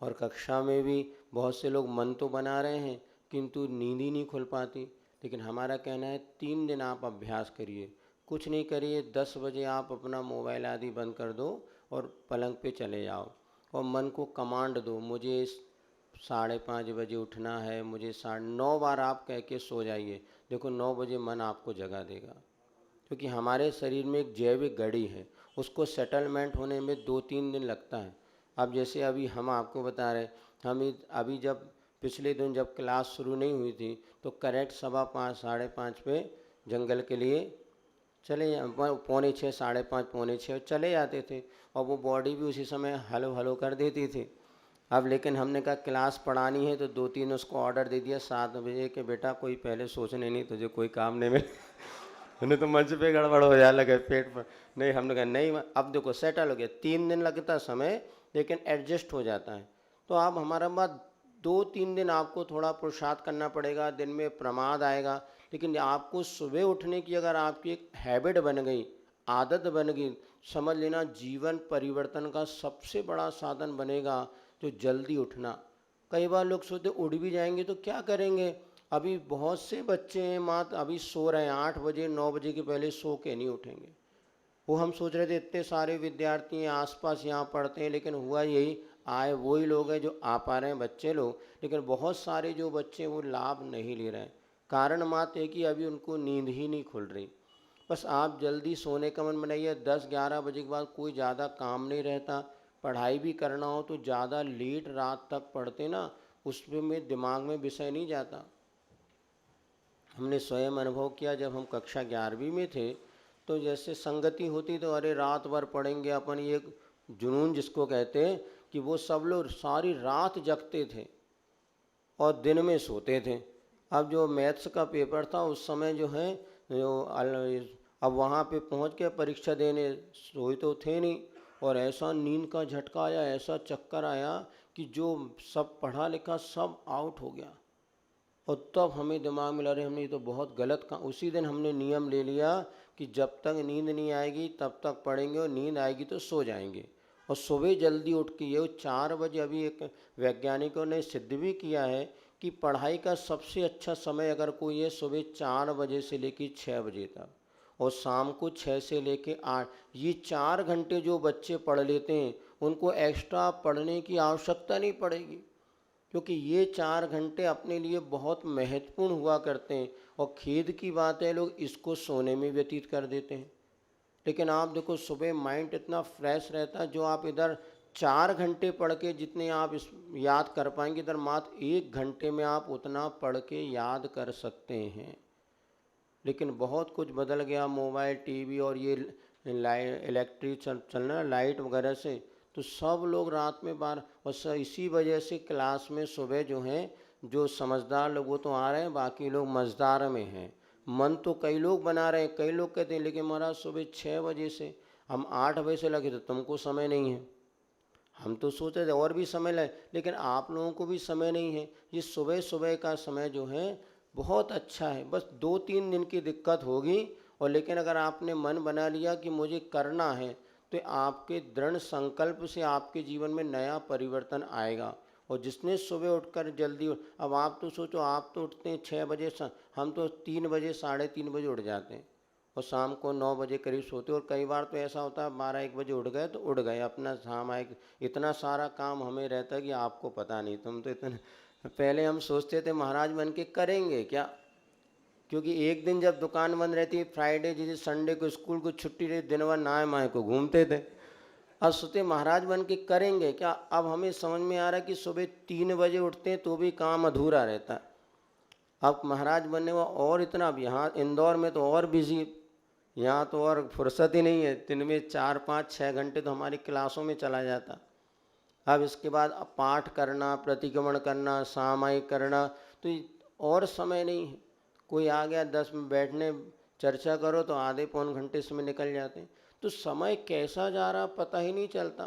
और कक्षा में भी बहुत से लोग मन तो बना रहे हैं किंतु नींद ही नहीं खुल पाती। लेकिन हमारा कहना है 3 दिन आप अभ्यास करिए, कुछ नहीं करिए, 10 बजे आप अपना मोबाइल आदि बंद कर दो और पलंग पे चले जाओ और मन को कमांड दो, मुझे 5:30 बजे उठना है, मुझे 9:30 बार आप कह के सो जाइए। देखो 9 बजे मन आपको जगा देगा, क्योंकि हमारे शरीर में एक जैविक घड़ी है, उसको सेटलमेंट होने में 2-3 दिन लगता है। अब जैसे अभी हम आपको बता रहे, हम अभी जब पिछले दिन जब क्लास शुरू नहीं हुई थी तो करेक्ट 5:15, 5:30 पे जंगल के लिए चले 5:45, 5:30, 5:45 चले जाते थे और वो बॉडी भी उसी समय हलो हलो कर देती थी। अब लेकिन हमने कहा क्लास पढ़ानी है तो 2-3 उसको ऑर्डर दे दिया 7 बजे के, बेटा कोई पहले सोचने नहीं, तुझे कोई काम नहीं मिले उन्हें तो मंच पे गड़बड़ हो जाए लगे पेट पर। नहीं, हमने कहा नहीं, अब देखो सेटल हो गया। 3 दिन लगता समय लेकिन एडजस्ट हो जाता है। तो आप हमारा बात 2-3 दिन आपको थोड़ा पुरुषार्थ करना पड़ेगा, दिन में प्रमाद आएगा, लेकिन आपको सुबह उठने की अगर आपकी एक हैबिट बन गई, आदत बन गई, समझ लेना जीवन परिवर्तन का सबसे बड़ा साधन बनेगा जो जल्दी उठना। कई बार लोग सोचते उठ भी जाएंगे तो क्या करेंगे। अभी बहुत से बच्चे हैं मात्र अभी सो रहे हैं 8 बजे 9 बजे के पहले सो के नहीं उठेंगे। वो हम सोच रहे थे इतने सारे विद्यार्थी हैं आसपास यहाँ पढ़ते हैं, लेकिन हुआ यही, आए वही लोग हैं जो आ पा रहे हैं बच्चे लोग, लेकिन बहुत सारे जो बच्चे वो लाभ नहीं ले रहे हैं। कारण मात्र है कि अभी उनको नींद ही नहीं खुल रही। बस आप जल्दी सोने का मन बनाइए। 10-11 बजे के बाद कोई ज़्यादा काम नहीं रहता। पढ़ाई भी करना हो तो ज़्यादा लेट रात तक पढ़ते ना, उसमें में दिमाग में विषय नहीं जाता। हमने स्वयं अनुभव किया, जब हम कक्षा 11वीं में थे तो जैसे संगति होती तो अरे रात भर पढ़ेंगे अपन, ये जुनून जिसको कहते हैं कि वो सब लोग सारी रात जगते थे और दिन में सोते थे। अब जो मैथ्स का पेपर था उस समय जो है अब वहाँ पे पहुँच के परीक्षा देने, सोए तो थे नहीं और ऐसा नींद का झटका आया, ऐसा चक्कर आया कि जो सब पढ़ा लिखा सब आउट हो गया। और तब हमें दिमाग में ला रहे हमने ये तो बहुत गलत काम। उसी दिन हमने नियम ले लिया कि जब तक नींद नहीं आएगी तब तक पढ़ेंगे और नींद आएगी तो सो जाएंगे। और सुबह जल्दी उठ के ये 4 बजे, अभी एक वैज्ञानिकों ने सिद्ध भी किया है कि पढ़ाई का सबसे अच्छा समय अगर कोई है सुबह 4 बजे से लेकर 6 बजे तक, और शाम को 6 से लेकर 8, ये 4 घंटे जो बच्चे पढ़ लेते हैं उनको एक्स्ट्रा पढ़ने की आवश्यकता नहीं पड़ेगी, क्योंकि ये 4 घंटे अपने लिए बहुत महत्वपूर्ण हुआ करते हैं। और खेद की बात है लोग इसको सोने में व्यतीत कर देते हैं। लेकिन आप देखो सुबह माइंड इतना फ्रेश रहता है, जो आप इधर 4 घंटे पढ़ के जितने आप इस याद कर पाएंगे, इधर मात्र 1 घंटे में आप उतना पढ़ के याद कर सकते हैं। लेकिन बहुत कुछ बदल गया, मोबाइल, टीवी और ये इलेक्ट्रिक चलना, लाइट वगैरह से, तो सब लोग रात में और इसी वजह से क्लास में सुबह जो हैं, जो समझदार लोग वो तो आ रहे हैं, बाकी लोग मझदार में हैं। मन तो कई लोग बना रहे हैं, कई लोग कहते हैं लेकिन महाराज सुबह 6 बजे से हम 8 बजे से लगे तो तुमको समय नहीं है। हम तो सोचे थे और भी समय लगे, लेकिन आप लोगों को भी समय नहीं है। ये सुबह सुबह का समय जो है बहुत अच्छा है, बस 2-3 दिन की दिक्कत होगी। और लेकिन अगर आपने मन बना लिया कि मुझे करना है, तो आपके दृढ़ संकल्प से आपके जीवन में नया परिवर्तन आएगा। और जिसने सुबह उठकर जल्दी अब आप तो सोचो, आप तो उठते हैं 6 बजे, हम तो 3 बजे 3:30 बजे उठ जाते हैं और शाम को 9 बजे करीब सोते। और कई बार तो ऐसा होता है 12-1 बजे उठ गए तो उठ गए, अपना सामायिक इतना सारा काम हमें रहता है कि आपको पता नहीं। तुम तो इतने पहले हम सोचते थे महाराज बन के करेंगे क्या, क्योंकि एक दिन जब दुकान बंद रहती है, फ्राइडे जैसे संडे को स्कूल को छुट्टी रहती, दिन भर नाए माए को घूमते थे। अब सोचते महाराज बन के करेंगे क्या। अब हमें समझ में आ रहा है कि सुबह 3 बजे उठते हैं तो भी काम अधूरा रहता है। अब महाराज बनने वो और इतना, अब यहाँ इंदौर में तो और बिजी, यहाँ तो और फुर्सत ही नहीं है। दिन में 4-5-6 घंटे तो हमारी क्लासों में चला जाता। अब इसके बाद पाठ करना, प्रतिक्रमण करना, सामायिक करना, तो और समय नहीं है। कोई आ गया 10 मिनट बैठने चर्चा करो तो आधे पौन घंटे इसमें निकल जाते हैं। तो समय कैसा जा रहा पता ही नहीं चलता।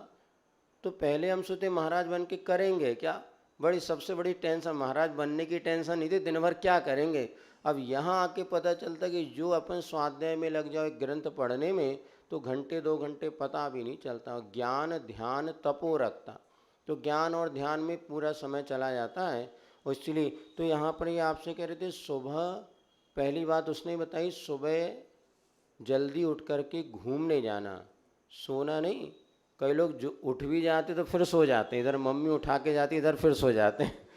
तो पहले हम सोचते महाराज बन के करेंगे क्या, बड़ी सबसे बड़ी टेंशन, महाराज बनने की टेंशन नहीं थी, दिन भर क्या करेंगे। अब यहाँ आके पता चलता कि जो अपन स्वाध्याय में लग जाओ, एक ग्रंथ पढ़ने में, तो घंटे 2 घंटे पता भी नहीं चलता। ज्ञान ध्यान तपो रखता, तो ज्ञान और ध्यान में पूरा समय चला जाता है। और इसलिए तो यहाँ पर ये आपसे कह रहे थे, सुबह पहली बात उसने बताई, सुबह जल्दी उठ कर के घूमने जाना, सोना नहीं। कई लोग जो उठ भी जाते तो फिर सो जाते, इधर मम्मी उठा के जाती, इधर फिर सो जाते हैं।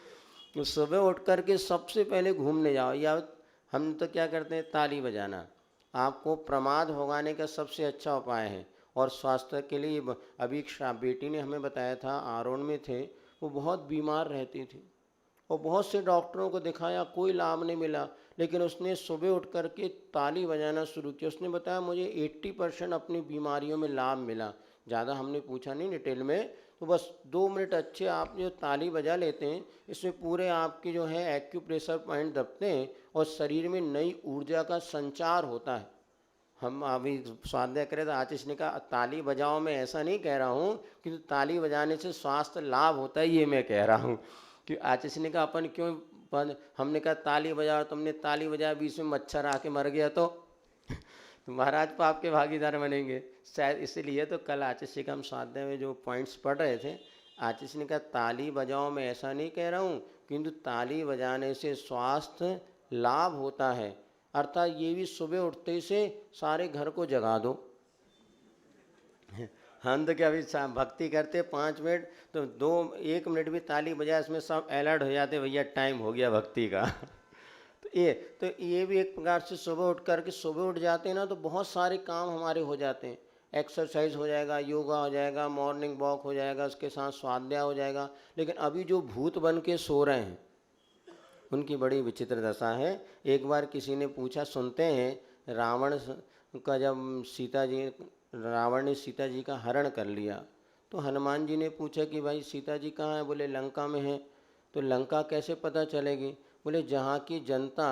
तो सुबह उठ कर के सबसे पहले घूमने जाओ। या हम तो क्या करते हैं, ताली बजाना आपको प्रमाद भगाने का सबसे अच्छा उपाय है। और स्वास्थ्य के लिए अभी एक बेटी ने हमें बताया था, आरोन में थे, वो बहुत बीमार रहती थी और बहुत से डॉक्टरों को दिखाया, कोई लाभ नहीं मिला। लेकिन उसने सुबह उठ कर के ताली बजाना शुरू किया। उसने बताया मुझे 80% अपनी बीमारियों में लाभ मिला। ज़्यादा हमने पूछा नहीं डिटेल में, तो बस 2 मिनट अच्छे आप जो ताली बजा लेते हैं, इसमें पूरे आपके जो है एक्यूप्रेशर पॉइंट दबते हैं और शरीर में नई ऊर्जा का संचार होता है। हम अभी स्वाध्याय करें तो आशीष ने कहा ताली बजाओ, मैं ऐसा नहीं कह रहा हूँ कि ताली बजाने से स्वास्थ्य लाभ होता है, ये मैं कह रहा हूँ। कि आशीष ने कहा अपन क्यों हमने कहा ताली बजाओ, तुमने ताली बजाया, बीच में मच्छर आके मर गया तो महाराज तो आपके भागीदार बनेंगे शायद। इसलिए तो कल आशीष का हम स्वाध्याय में जो पॉइंट्स पढ़ रहे थे, आशीष ने कहा ताली बजाओ, मैं ऐसा नहीं कह रहा हूँ, किंतु ताली बजाने से स्वास्थ्य लाभ होता है। अर्थात ये भी सुबह उठते से सारे घर को जगा दो। हम तो क्या अभी भक्ति करते 5 मिनट, तो 1 मिनट भी ताली बजाए इसमें सब अलर्ट हो जाते, भैया टाइम हो गया भक्ति का। तो ये भी एक प्रकार से सुबह उठ करके सुबह उठ जाते हैं ना, तो बहुत सारे काम हमारे हो जाते हैं। एक्सरसाइज हो जाएगा, योगा हो जाएगा, मॉर्निंग वॉक हो जाएगा, उसके साथ स्वाध्याय हो जाएगा। लेकिन अभी जो भूत बन के सो रहे हैं उनकी बड़ी विचित्र दशा है। एक बार किसी ने पूछा, सुनते हैं रावण का जब रावण ने सीता जी का हरण कर लिया, तो हनुमान जी ने पूछा कि भाई सीता जी कहाँ है, बोले लंका में है। तो लंका कैसे पता चलेगी, बोले जहाँ की जनता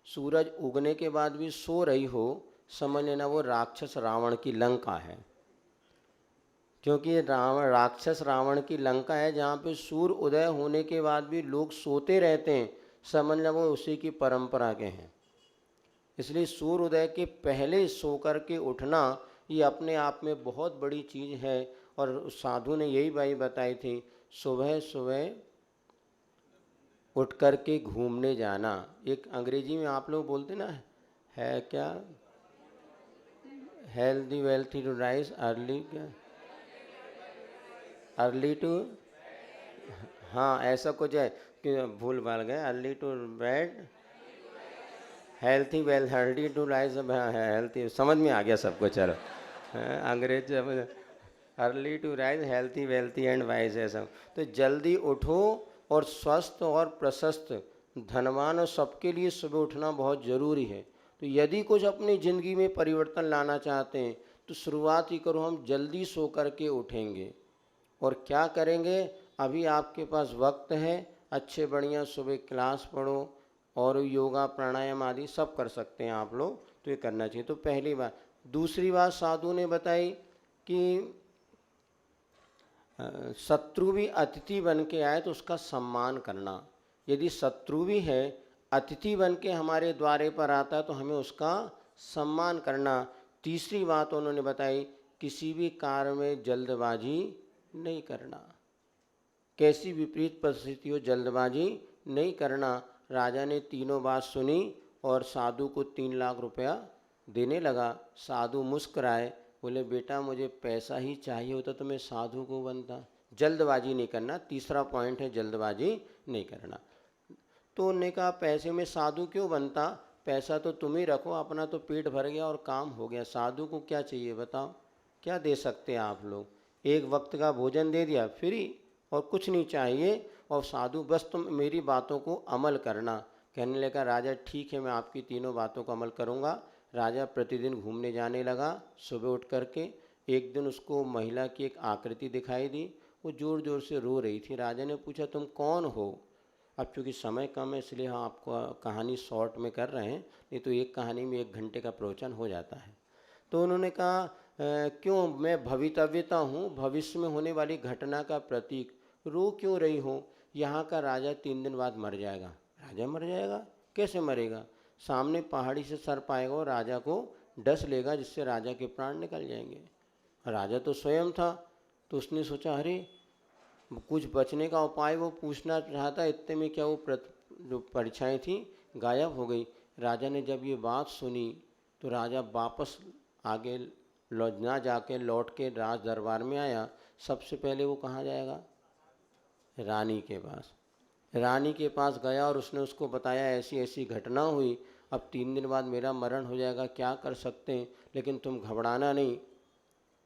सूरज उगने के बाद भी सो रही हो, समझ लेना वो राक्षस रावण की लंका है। क्योंकि राक्षस रावण की लंका है जहाँ पे सूर्य उदय होने के बाद भी लोग सोते रहते हैं, समझ लो वो उसी की परंपरा के हैं। इसलिए सूर्य उदय के पहले सो कर के उठना ये अपने आप में बहुत बड़ी चीज़ है। और उस साधु ने यही बाई बताई थी, सुबह सुबह उठ कर के घूमने जाना। एक अंग्रेजी में आप लोग बोलते ना, है क्या, healthy wealthy to rise early, क्या अर्ली टू, हाँ ऐसा कुछ है कि भूल भाल गए, early to bed healthy well, healthy to rise, healthy समझ में आ गया सबको, चलो अंग्रेज early to rise healthy wealthy and wise है सब। तो जल्दी उठो और स्वस्थ और प्रशस्त धनवान और सबके लिए सुबह उठना बहुत ज़रूरी है। तो यदि कुछ अपनी ज़िंदगी में परिवर्तन लाना चाहते हैं तो शुरुआत ही करो, हम जल्दी सो कर के उठेंगे और क्या करेंगे। अभी आपके पास वक्त है, अच्छे बढ़िया सुबह क्लास पढ़ो और योगा प्राणायाम आदि सब कर सकते हैं आप लोग, तो ये करना चाहिए। तो पहली बात। दूसरी बात साधु ने बताई कि शत्रु भी अतिथि बन के आए तो उसका सम्मान करना। यदि शत्रु भी है, अतिथि बन के हमारे द्वारे पर आता है तो हमें उसका सम्मान करना। तीसरी बात उन्होंने बताई, किसी भी कार्य में जल्दबाजी नहीं करना। कैसी विपरीत परिस्थिति हो, जल्दबाजी नहीं करना। राजा ने तीनों बात सुनी और साधु को 3 लाख रुपया देने लगा। साधु मुस्कुराए, बोले बेटा मुझे पैसा ही चाहिए होता तो मैं साधु को बनता। जल्दबाजी नहीं करना, तीसरा पॉइंट है जल्दबाजी नहीं करना। तो उन्होंने कहा पैसे में साधु क्यों बनता, पैसा तो तुम ही रखो, अपना तो पेट भर गया और काम हो गया। साधु को क्या चाहिए बताओ, क्या दे सकते हैं आप लोग? एक वक्त का भोजन दे दिया फ्री और कुछ नहीं चाहिए। और साधु बस तुम मेरी बातों को अमल करना। कहने लगा राजा ठीक है, मैं आपकी तीनों बातों का अमल करूँगा। राजा प्रतिदिन घूमने जाने लगा सुबह उठ करके। एक दिन उसको महिला की एक आकृति दिखाई दी, वो ज़ोर ज़ोर से रो रही थी। राजा ने पूछा तुम कौन हो? अब चूँकि समय कम है इसलिए हम आपको कहानी शॉर्ट में कर रहे हैं, नहीं तो एक कहानी में 1 घंटे का प्रवचन हो जाता है। तो उन्होंने कहा क्यों, मैं भवितव्यता हूँ, भविष्य में होने वाली घटना का प्रतीक। रो क्यों रही हो? यहाँ का राजा 3 दिन बाद मर जाएगा। राजा मर जाएगा? कैसे मरेगा? सामने पहाड़ी से सर्प आएगा और राजा को डस लेगा, जिससे राजा के प्राण निकल जाएंगे। राजा तो स्वयं था, तो उसने सोचा अरे कुछ बचने का उपाय वो पूछना चाहता, इतने में क्या वो जो परीक्षाएँ थी गायब हो गई। राजा ने जब ये बात सुनी तो राजा वापस आगे ना जाके लौट के राज दरबार में आया। सबसे पहले वो कहाँ जाएगा? रानी के पास। रानी के पास गया और उसने उसको बताया ऐसी ऐसी घटना हुई, अब 3 दिन बाद मेरा मरण हो जाएगा, क्या कर सकते हैं, लेकिन तुम घबराना नहीं,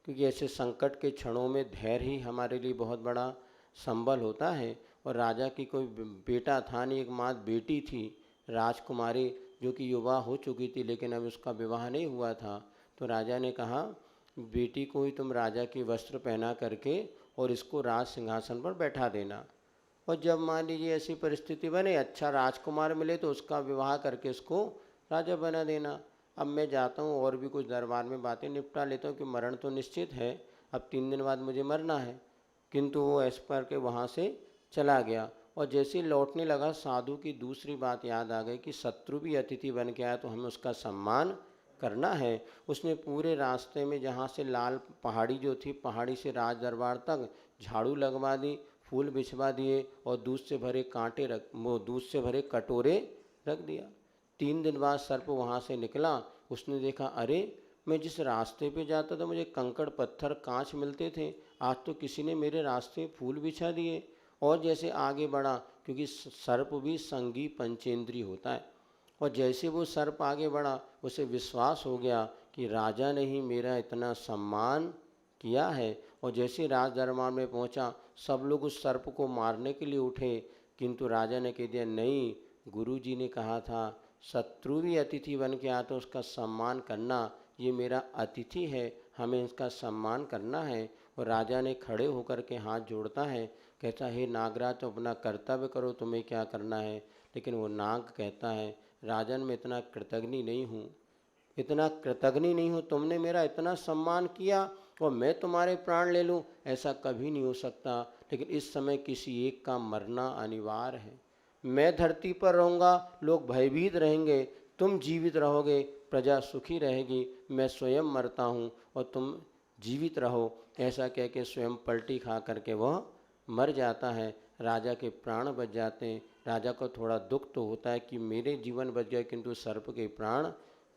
क्योंकि ऐसे संकट के क्षणों में धैर्य ही हमारे लिए बहुत बड़ा संबल होता है। और राजा की कोई बेटा था नहीं, एक मात्र बेटी थी राजकुमारी, जो कि युवा हो चुकी थी, लेकिन अब उसका विवाह नहीं हुआ था। तो राजा ने कहा बेटी को ही तुम राजा की वस्त्र पहना करके और इसको राज सिंहासन पर बैठा देना, और जब मान लीजिए ऐसी परिस्थिति बने, अच्छा राजकुमार मिले तो उसका विवाह करके इसको राजा बना देना। अब मैं जाता हूँ और भी कुछ दरबार में बातें निपटा लेता हूँ कि मरण तो निश्चित है, अब 3 दिन बाद मुझे मरना है। किंतु वो ऐसा करके वहाँ से चला गया। और जैसे लौटने लगा साधु की दूसरी बात याद आ गई कि शत्रु भी अतिथि बन के आया तो हमें उसका सम्मान करना है। उसने पूरे रास्ते में जहाँ से लाल पहाड़ी जो थी, पहाड़ी से राज दरबार तक झाड़ू लगवा दी, फूल बिछवा दिए और दूध से भरे कांटे वो दूध से भरे कटोरे रख दिया। 3 दिन बाद सर्प वहाँ से निकला। उसने देखा अरे मैं जिस रास्ते पे जाता था मुझे कंकड़ पत्थर कांच मिलते थे, आज तो किसी ने मेरे रास्ते फूल बिछा दिए। और जैसे आगे बढ़ा, क्योंकि सर्प भी संगी पंचेंद्री होता है, और जैसे वो सर्प आगे बढ़ा उसे विश्वास हो गया कि राजा ने ही मेरा इतना सम्मान किया है। और जैसे राज दरबार में पहुंचा, सब लोग उस सर्प को मारने के लिए उठे, किंतु राजा ने कह दिया नहीं, गुरुजी ने कहा था शत्रु भी अतिथि बन के आता तो उसका सम्मान करना, ये मेरा अतिथि है, हमें इसका सम्मान करना है। और राजा ने खड़े होकर के हाथ जोड़ता है, कहता है नागराज तो अपना कर्तव्य करो, तुम्हें क्या करना है। लेकिन वो नाग कहता है राजन मैं इतना कृतज्ञ नहीं हूँ, इतना कृतज्ञ नहीं हूँ, तुमने मेरा इतना सम्मान किया और मैं तुम्हारे प्राण ले लूँ, ऐसा कभी नहीं हो सकता। लेकिन इस समय किसी एक का मरना अनिवार्य है। मैं धरती पर रहूँगा, लोग भयभीत रहेंगे, तुम जीवित रहोगे, प्रजा सुखी रहेगी, मैं स्वयं मरता हूँ और तुम जीवित रहो, ऐसा कह के स्वयं पलटी खा करके वह मर जाता है। राजा के प्राण बच जाते हैं। राजा को थोड़ा दुख तो होता है कि मेरे जीवन बच गए किंतु सर्प के प्राण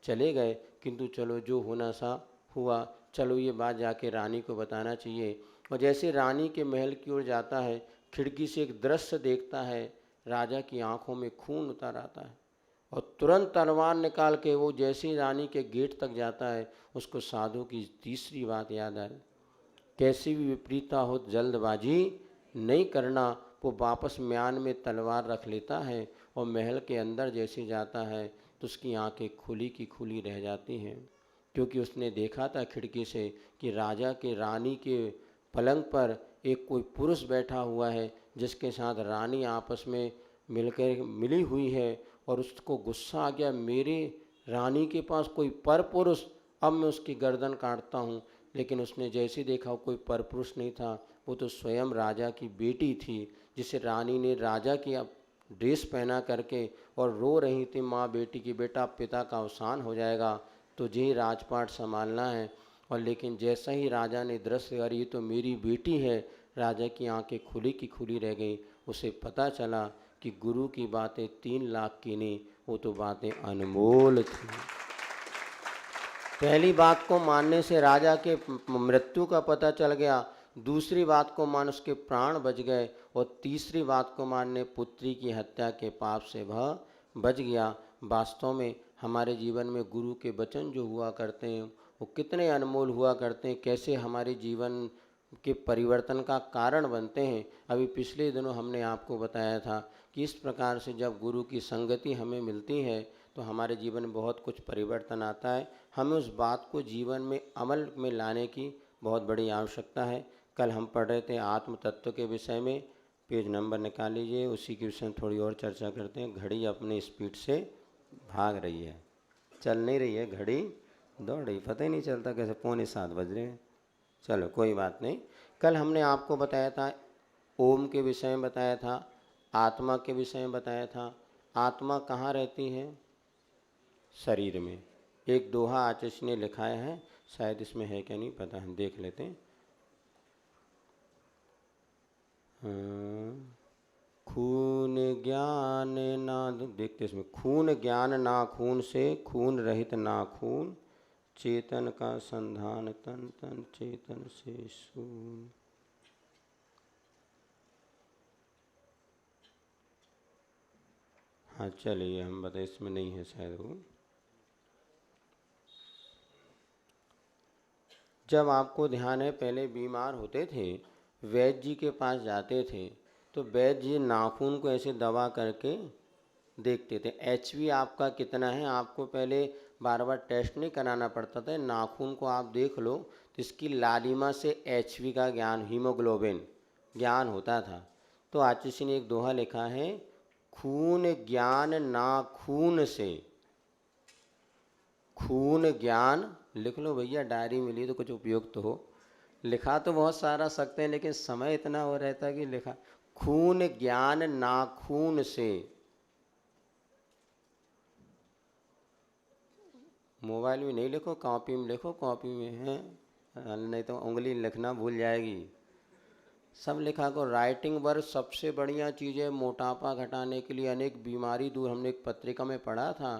चले गए, किंतु चलो जो होना सा हुआ, चलो ये बात जाके रानी को बताना चाहिए। और जैसे रानी के महल की ओर जाता है, खिड़की से एक दृश्य देखता है, राजा की आंखों में खून उतर आता है और तुरंत तलवार निकाल के वो जैसे ही रानी के गेट तक जाता है, उसको साधु की तीसरी बात याद आई, कैसी भी विपरीतता हो जल्दबाजी नहीं करना। वो वापस म्यान में तलवार रख लेता है और महल के अंदर जैसे जाता है तो उसकी आंखें खुली की खुली रह जाती हैं, क्योंकि उसने देखा था खिड़की से कि राजा के रानी के पलंग पर एक कोई पुरुष बैठा हुआ है जिसके साथ रानी आपस में मिली हुई है। और उसको गुस्सा आ गया, मेरे रानी के पास कोई पर पुरुष, अब मैं उसकी गर्दन काटता हूँ। लेकिन उसने जैसे देखा कोई पर पुरुष नहीं था, वो तो स्वयं राजा की बेटी थी, जिसे रानी ने राजा की ड्रेस पहना करके और रो रही थी माँ बेटी की, बेटा पिता का अवसान हो जाएगा, तुझे ही राजपाट संभालना है। और लेकिन जैसा ही राजा ने दृश्य करी, ये तो मेरी बेटी है, राजा की आंखें खुली की खुली रह गई। उसे पता चला कि गुरु की बातें 3 लाख की नहीं, वो तो बातें अनमोल थी। पहली बात को मानने से राजा के मृत्यु का पता चल गया, दूसरी बात को मान उसके प्राण बच गए, और तीसरी बात को मानने पुत्री की हत्या के पाप से वह बच गया। वास्तव में हमारे जीवन में गुरु के वचन जो हुआ करते हैं वो कितने अनमोल हुआ करते हैं, कैसे हमारे जीवन के परिवर्तन का कारण बनते हैं। अभी पिछले दिनों हमने आपको बताया था कि इस प्रकार से जब गुरु की संगति हमें मिलती है तो हमारे जीवन में बहुत कुछ परिवर्तन आता है। हमें उस बात को जीवन में अमल में लाने की बहुत बड़ी आवश्यकता है। कल हम पढ़ रहे थे आत्म तत्व के विषय में, पेज नंबर निकाल लीजिए, उसी के विषय में थोड़ी और चर्चा करते हैं। घड़ी अपनी स्पीड से भाग रही है, चल नहीं रही है, घड़ी दौड़ रही, पता ही नहीं चलता कैसे 6:45 बज रहे हैं। चलो कोई बात नहीं। कल हमने आपको बताया था ओम के विषय में बताया था, आत्मा के विषय में बताया था। आत्मा कहाँ रहती है? शरीर में। एक दोहा आचार्य ने लिखाया है, शायद इसमें है क्या नहीं पता, हम देख लेते हैं। खून ज्ञान ना, देखते इसमें, खून ज्ञान ना खून से, खून रहित ना खून, चेतन का संधान तन, तन चेतन से शून। हाँ चलिए हम बताए, इसमें नहीं है शायद वो। जब आपको ध्यान है, पहले बीमार होते थे, वैद्य जी के पास जाते थे, तो वैद्य जी नाखून को ऐसे दबा करके देखते थे एचबी आपका कितना है। आपको पहले बार बार टेस्ट नहीं कराना पड़ता था, नाखून को आप देख लो तो इसकी लालिमा से एचबी का ज्ञान, हीमोग्लोबिन ज्ञान होता था। तो आचार्य ने एक दोहा लिखा है, खून ज्ञान ना खून से, खून ज्ञान, लिख लो भैया, डायरी मिली तो कुछ उपयोग तो हो। लिखा तो बहुत सारा सकते हैं लेकिन समय इतना हो रहता है कि लिखा, खून ज्ञान ना खून से। मोबाइल में नहीं लिखो, कॉपी में लिखो, कॉपी में है, नहीं तो उंगली लिखना भूल जाएगी। सब लिखा को। राइटिंग वर्क सबसे बढ़िया चीज़ है मोटापा घटाने के लिए, अनेक बीमारी दूर। हमने एक पत्रिका में पढ़ा था,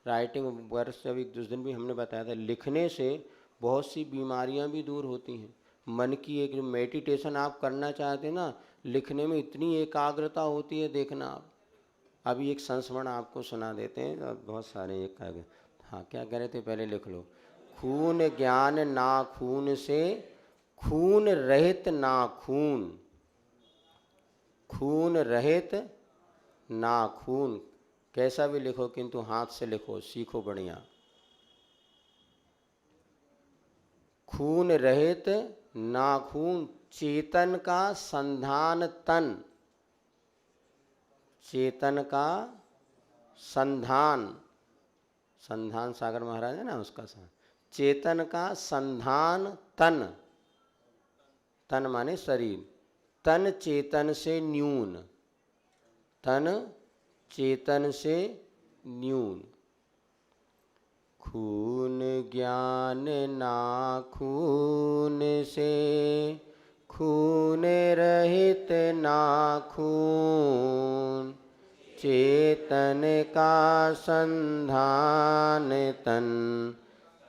राइटिंग वर्क से अभी 2 दिन भी हमने बताया था, लिखने से बहुत सी बीमारियां भी दूर होती हैं। मन की एक मेडिटेशन आप करना चाहते हैं ना, लिखने में इतनी एकाग्रता होती है, देखना आप। अभी एक संस्मरण आपको सुना देते हैं, बहुत सारे एक। हाँ क्या कह रहे थे, पहले लिख लो। खून ज्ञान ना खून से, खून रहित ना खून, खून रहित ना खून। कैसा भी लिखो किंतु हाथ से लिखो, सीखो बढ़िया। खून रहित ना खून, चेतन का संधान तन, चेतन का संधान, संधान सागर महाराज है ना उसका चेतन का संधान तन, तन माने शरीर, तन चेतन से न्यून, तन चेतन से न्यून। खून ज्ञान नाखून से, खून रहित नाखून, चेतन का संधान तन,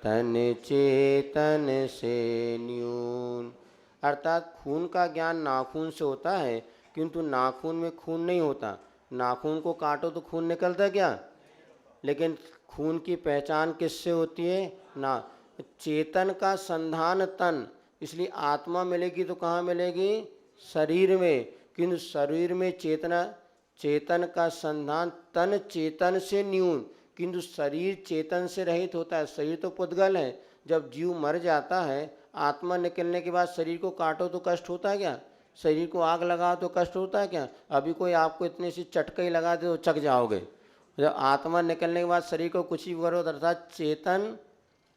तन चेतन से न्यून। अर्थात खून का ज्ञान नाखून से होता है, किंतु नाखून में खून नहीं होता। नाखून को काटो तो खून निकलता क्या? लेकिन खून की पहचान किससे होती है? ना। चेतन का संधान तन, इसलिए आत्मा मिलेगी तो कहाँ मिलेगी? शरीर में। किंतु शरीर में चेतना, चेतन का संधान तन चेतन से न्यून, किंतु शरीर चेतन से रहित होता है। शरीर तो पुद्गल है। जब जीव मर जाता है, आत्मा निकलने के बाद शरीर को काटो तो कष्ट होता है क्या? शरीर को आग लगाओ तो कष्ट होता है क्या? अभी कोई आपको इतनी सी चटकई लगा दे तो चक जाओगे। जब आत्मा निकलने के बाद शरीर को कुछ ही करो, अर्थात चेतन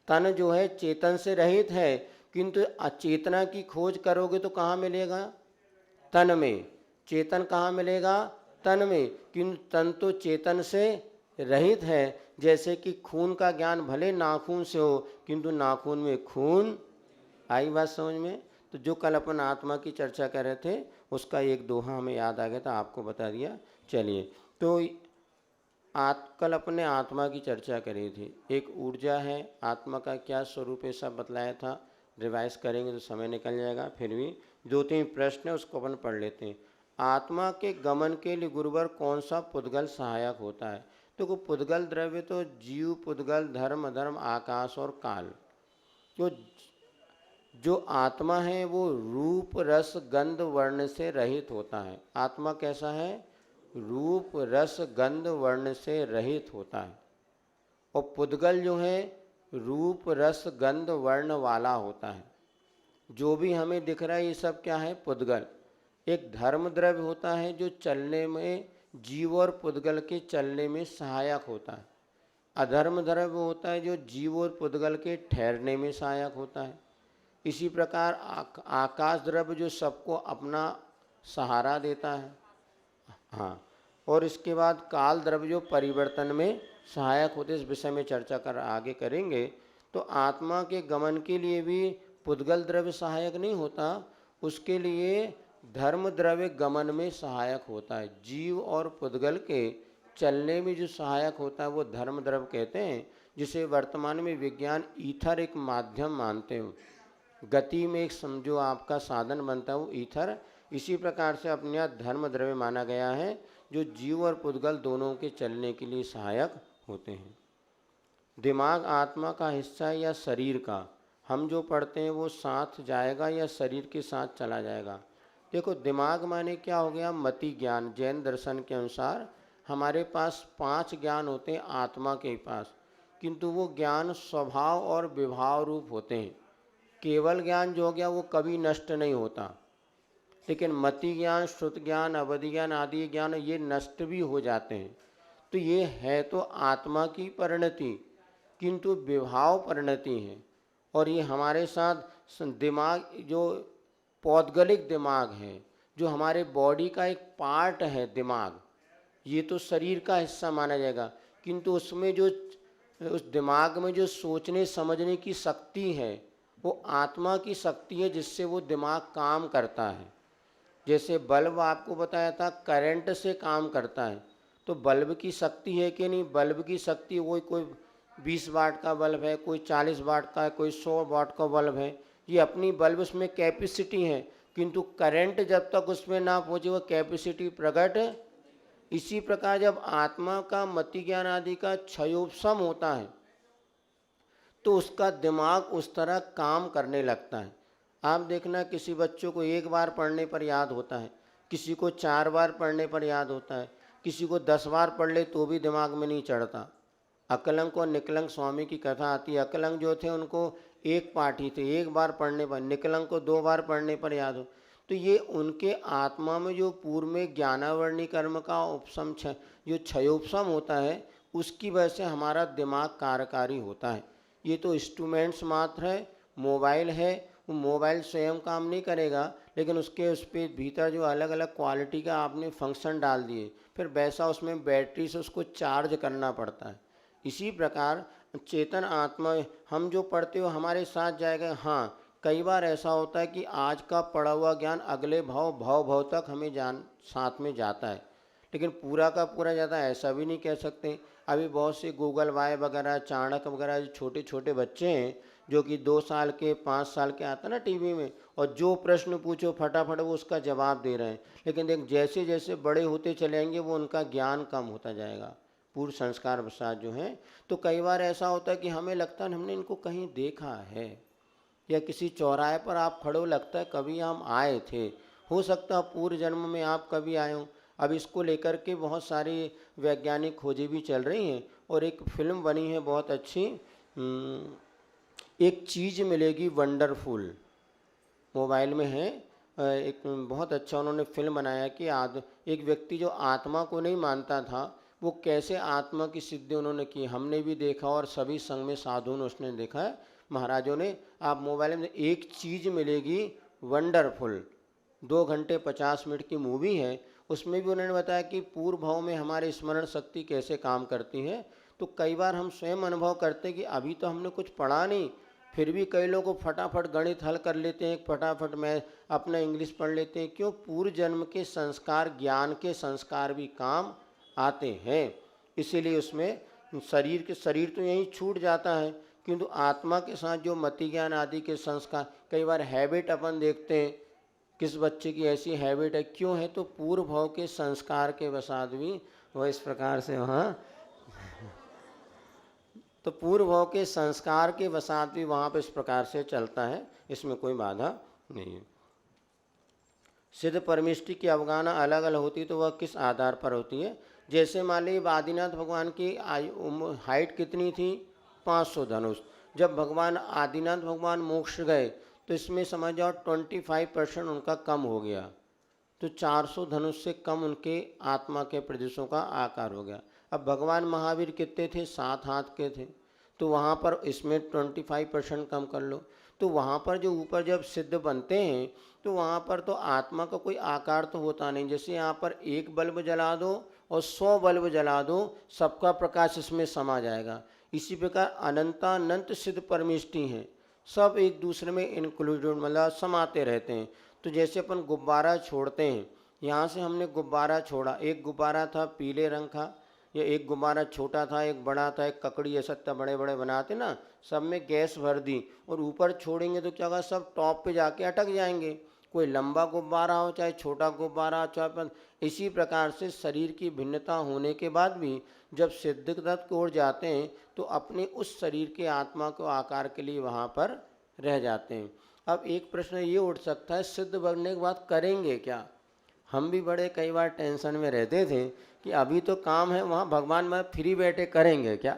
तन जो है चेतन से रहित है, किंतु अचेतना की खोज करोगे तो कहाँ मिलेगा? तन में। चेतन कहाँ मिलेगा? तन में। किंतु तन तो चेतन से रहित है। जैसे कि खून का ज्ञान भले नाखून से हो, किंतु नाखून में खून। आई बात समझ में? तो जो कल अपन आत्मा की चर्चा कर रहे थे, उसका एक दोहा हमें याद आ गया था, आपको बता दिया। चलिए, तो कल अपने आत्मा की चर्चा करी थी। एक ऊर्जा है, आत्मा का क्या स्वरूप है सब बतलाया था। रिवाइज करेंगे तो समय निकल जाएगा, फिर भी 2-3 प्रश्न है उसको अपन पढ़ लेते हैं। आत्मा के गमन के लिए गुरुवर कौन सा पुद्गल सहायक होता है? तो पुद्गल द्रव्य तो जीव, पुद्गल, धर्म, अधर्म, आकाश और काल। तो जो आत्मा है वो रूप रस गंध वर्ण से रहित होता है। आत्मा कैसा है? रूप रस गंध वर्ण से रहित होता है। और पुद्गल जो है रूप रस गंध वर्ण वाला होता है। जो भी हमें दिख रहा है ये सब क्या है? पुद्गल। एक धर्म द्रव्य होता है जो चलने में, जीव और पुद्गल के चलने में सहायक होता है। अधर्म द्रव्य होता है जो जीव और पुद्गल के ठहरने में सहायक होता है। इसी प्रकार आकाश द्रव्य जो सबको अपना सहारा देता है। हाँ, और इसके बाद काल द्रव्य जो परिवर्तन में सहायक होते, इस विषय में चर्चा कर आगे करेंगे। तो आत्मा के गमन के लिए भी पुद्गल द्रव्य सहायक नहीं होता, उसके लिए धर्म द्रव्य गमन में सहायक होता है। जीव और पुद्गल के चलने में जो सहायक होता है वो धर्म द्रव्य कहते हैं, जिसे वर्तमान में विज्ञान ईथर एक माध्यम मानते हो। गति में एक समझो आपका साधन बनता है वो ईथर। इसी प्रकार से अपने यहाँ धर्म द्रव्य माना गया है जो जीव और पुद्गल दोनों के चलने के लिए सहायक होते हैं। दिमाग आत्मा का हिस्सा है या शरीर का? हम जो पढ़ते हैं वो साथ जाएगा या शरीर के साथ चला जाएगा? देखो, दिमाग माने क्या हो गया? मति ज्ञान। जैन दर्शन के अनुसार हमारे पास 5 ज्ञान होते हैं आत्मा के पास, किंतु वो ज्ञान स्वभाव और विभाव रूप होते हैं। केवल ज्ञान जो हो गया वो कभी नष्ट नहीं होता, लेकिन मति ज्ञान, श्रुत ज्ञान, अवधि ज्ञान आदि ज्ञान ये नष्ट भी हो जाते हैं। तो ये है तो आत्मा की परिणति, किंतु विभाव परिणति है। और ये हमारे साथ दिमाग जो पौद्गलिक दिमाग है, जो हमारे बॉडी का एक पार्ट है दिमाग, ये तो शरीर का हिस्सा माना जाएगा, किंतु उसमें जो उस दिमाग में जो सोचने समझने की शक्ति है वो आत्मा की शक्ति है, जिससे वो दिमाग काम करता है। जैसे बल्ब आपको बताया था करंट से काम करता है, तो बल्ब की शक्ति है कि नहीं? बल्ब की शक्ति वही, कोई 20 वाट का बल्ब है, कोई 40 वाट का है, कोई 100 वाट का बल्ब है। ये अपनी बल्ब उसमें कैपेसिटी है, किंतु करंट जब तक उसमें ना पहुँचे वो कैपेसिटी प्रकट। इसी प्रकार जब आत्मा का मति ज्ञान आदि का क्षयोपशम होता है तो उसका दिमाग उस तरह काम करने लगता है। आप देखना, किसी बच्चों को 1 बार पढ़ने पर याद होता है, किसी को 4 बार पढ़ने पर याद होता है, किसी को 10 बार पढ़ ले तो भी दिमाग में नहीं चढ़ता। अकलंक और निकलंक स्वामी की कथा आती है। अकलंक जो थे उनको एक पाठ ही थे, 1 बार पढ़ने पर, निकलंक को 2 बार पढ़ने पर याद हो। तो ये उनके आत्मा में जो पूर्व में ज्ञानावरणी कर्म का उपशम जो क्षयोपशम होता है, उसकी वजह से हमारा दिमाग कार्यकारी होता है। ये तो इंस्ट्रूमेंट्स मात्र है। मोबाइल है, वो मोबाइल स्वयं काम नहीं करेगा, लेकिन उसके उस पर भीतर जो अलग अलग क्वालिटी का आपने फंक्शन डाल दिए, फिर वैसा उसमें बैटरी से उसको चार्ज करना पड़ता है। इसी प्रकार चेतन आत्मा हम जो पढ़ते हो हमारे साथ जाएगा। हाँ, कई बार ऐसा होता है कि आज का पढ़ा हुआ ज्ञान अगले भाव तक हमें साथ में जाता है, लेकिन पूरा का पूरा जाता है ऐसा भी नहीं कह सकते। अभी बहुत से गूगल वाय वगैरह, चाणक्य वगैरह जो छोटे छोटे बच्चे हैं जो कि 2 साल के 5 साल के आता ना टीवी में, और जो प्रश्न पूछो फटाफट वो उसका जवाब दे रहे हैं। लेकिन देख जैसे जैसे बड़े होते चले जाएंगे वो उनका ज्ञान कम होता जाएगा, पूर्व संस्कार प्रसाद जो हैं। तो कई बार ऐसा होता है कि हमें लगता है हमने इनको कहीं देखा है, या किसी चौराहे पर आप खड़े हो लगता है कभी हम आए थे। हो सकता है पूर्व जन्म में आप कभी आए हो। अब इसको लेकर के बहुत सारी वैज्ञानिक खोजें भी चल रही हैं, और एक फिल्म बनी है बहुत अच्छी, एक चीज़ मिलेगी वंडरफुल, मोबाइल में है। एक बहुत अच्छा उन्होंने फिल्म बनाया कि एक व्यक्ति जो आत्मा को नहीं मानता था वो कैसे आत्मा की सिद्धि उन्होंने की। हमने भी देखा और सभी संघ में साधुओं ने उसने देखा है, महाराजों ने। आप मोबाइल में एक चीज़ मिलेगी वंडरफुल, 2 घंटे 50 मिनट की मूवी है। उसमें भी उन्होंने बताया कि पूर्व भाव में हमारे स्मरण शक्ति कैसे काम करती है। तो कई बार हम स्वयं अनुभव करते हैं कि अभी तो हमने कुछ पढ़ा नहीं, फिर भी कई लोग फटाफट गणित हल कर लेते हैं, फटाफट मैं अपना इंग्लिश पढ़ लेते हैं। क्यों? पूर्व जन्म के संस्कार, ज्ञान के संस्कार भी काम आते हैं। इसीलिए उसमें शरीर तो यहीं छूट जाता है, किंतु आत्मा के साथ जो मति ज्ञान आदि के संस्कार, कई बार हैबिट अपन देखते हैं किस बच्चे की ऐसी हैबिट है, क्यों है? तो पूर्व भाव के संस्कार के वसाद भी वह इस प्रकार से वहाँ तो पूर्व भाव के संस्कार के वसात भी वहाँ पर इस प्रकार से चलता है, इसमें कोई बाधा नहीं है। सिद्ध परमिष्टि की अवगाहना अलग अलग होती है, तो वह किस आधार पर होती है? जैसे मान लीजिए आदिनाथ भगवान की हाइट कितनी थी? 500 धनुष। जब भगवान आदिनाथ भगवान मोक्ष गए तो इसमें समझ जाओ 25% उनका कम हो गया, तो 400 धनुष से कम उनके आत्मा के प्रदेशों का आकार हो गया। अब भगवान महावीर कितने थे? 7 हाथ के थे, तो वहाँ पर इसमें 25% कम कर लो। तो वहाँ पर जो ऊपर जब सिद्ध बनते हैं तो वहाँ पर तो आत्मा का कोई आकार तो होता नहीं। जैसे यहाँ पर एक बल्ब जला दो और 100 बल्ब जला दो, सबका प्रकाश इसमें समा जाएगा। इसी प्रकार अनंतानंत सिद्ध परमिष्टि हैं, सब एक दूसरे में इंक्लूडेड, मतलब समाते रहते हैं। तो जैसे अपन गुब्बारा छोड़ते हैं, यहाँ से हमने गुब्बारा छोड़ा, एक गुब्बारा था पीले रंग का, या एक गुब्बारा छोटा था, एक बड़ा था, एक ककड़ी ऐसा इतना बड़े बड़े बनाते ना, सब में गैस भर दी और ऊपर छोड़ेंगे तो क्या होगा? सब टॉप पे जाके अटक जाएंगे। कोई लंबा गुब्बारा हो चाहे छोटा गुब्बारा हो चाहे। इसी प्रकार से शरीर की भिन्नता होने के बाद भी जब सिद्ध तत्व की ओर जाते हैं तो अपने उस शरीर के आत्मा को आकार के लिए वहाँ पर रह जाते हैं। अब एक प्रश्न ये उठ सकता है, सिद्ध बनने के बाद करेंगे क्या? हम भी बड़े कई बार टेंशन में रहते थे कि अभी तो काम है वहाँ, भगवान में फ्री बैठे करेंगे क्या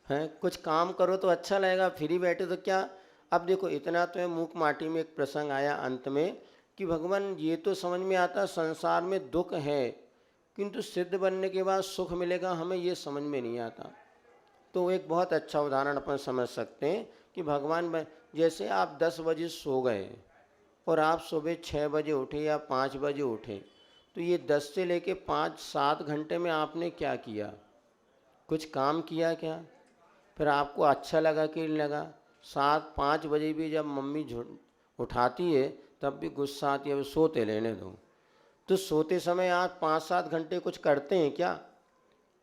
है? कुछ काम करो तो अच्छा लगेगा, फ्री बैठे तो क्या। अब देखो इतना तो है, मूक माटी में एक प्रसंग आया अंत में कि भगवान ये तो समझ में आता संसार में दुख है, किंतु सिद्ध बनने के बाद सुख मिलेगा, हमें ये समझ में नहीं आता। तो एक बहुत अच्छा उदाहरण अपन समझ सकते हैं कि भगवान जैसे आप 10 बजे सो गए और आप सुबह 6 बजे उठे या 5 बजे उठे, तो ये 10 से लेके 5-7 घंटे में आपने क्या किया? कुछ काम किया क्या? फिर आपको अच्छा लगा कि नहीं लगा? 7-5 बजे भी जब मम्मी उठाती है तब भी गुस्सा आती है, सोते लेने दो। तो सोते समय आप 5-7 घंटे कुछ करते हैं क्या?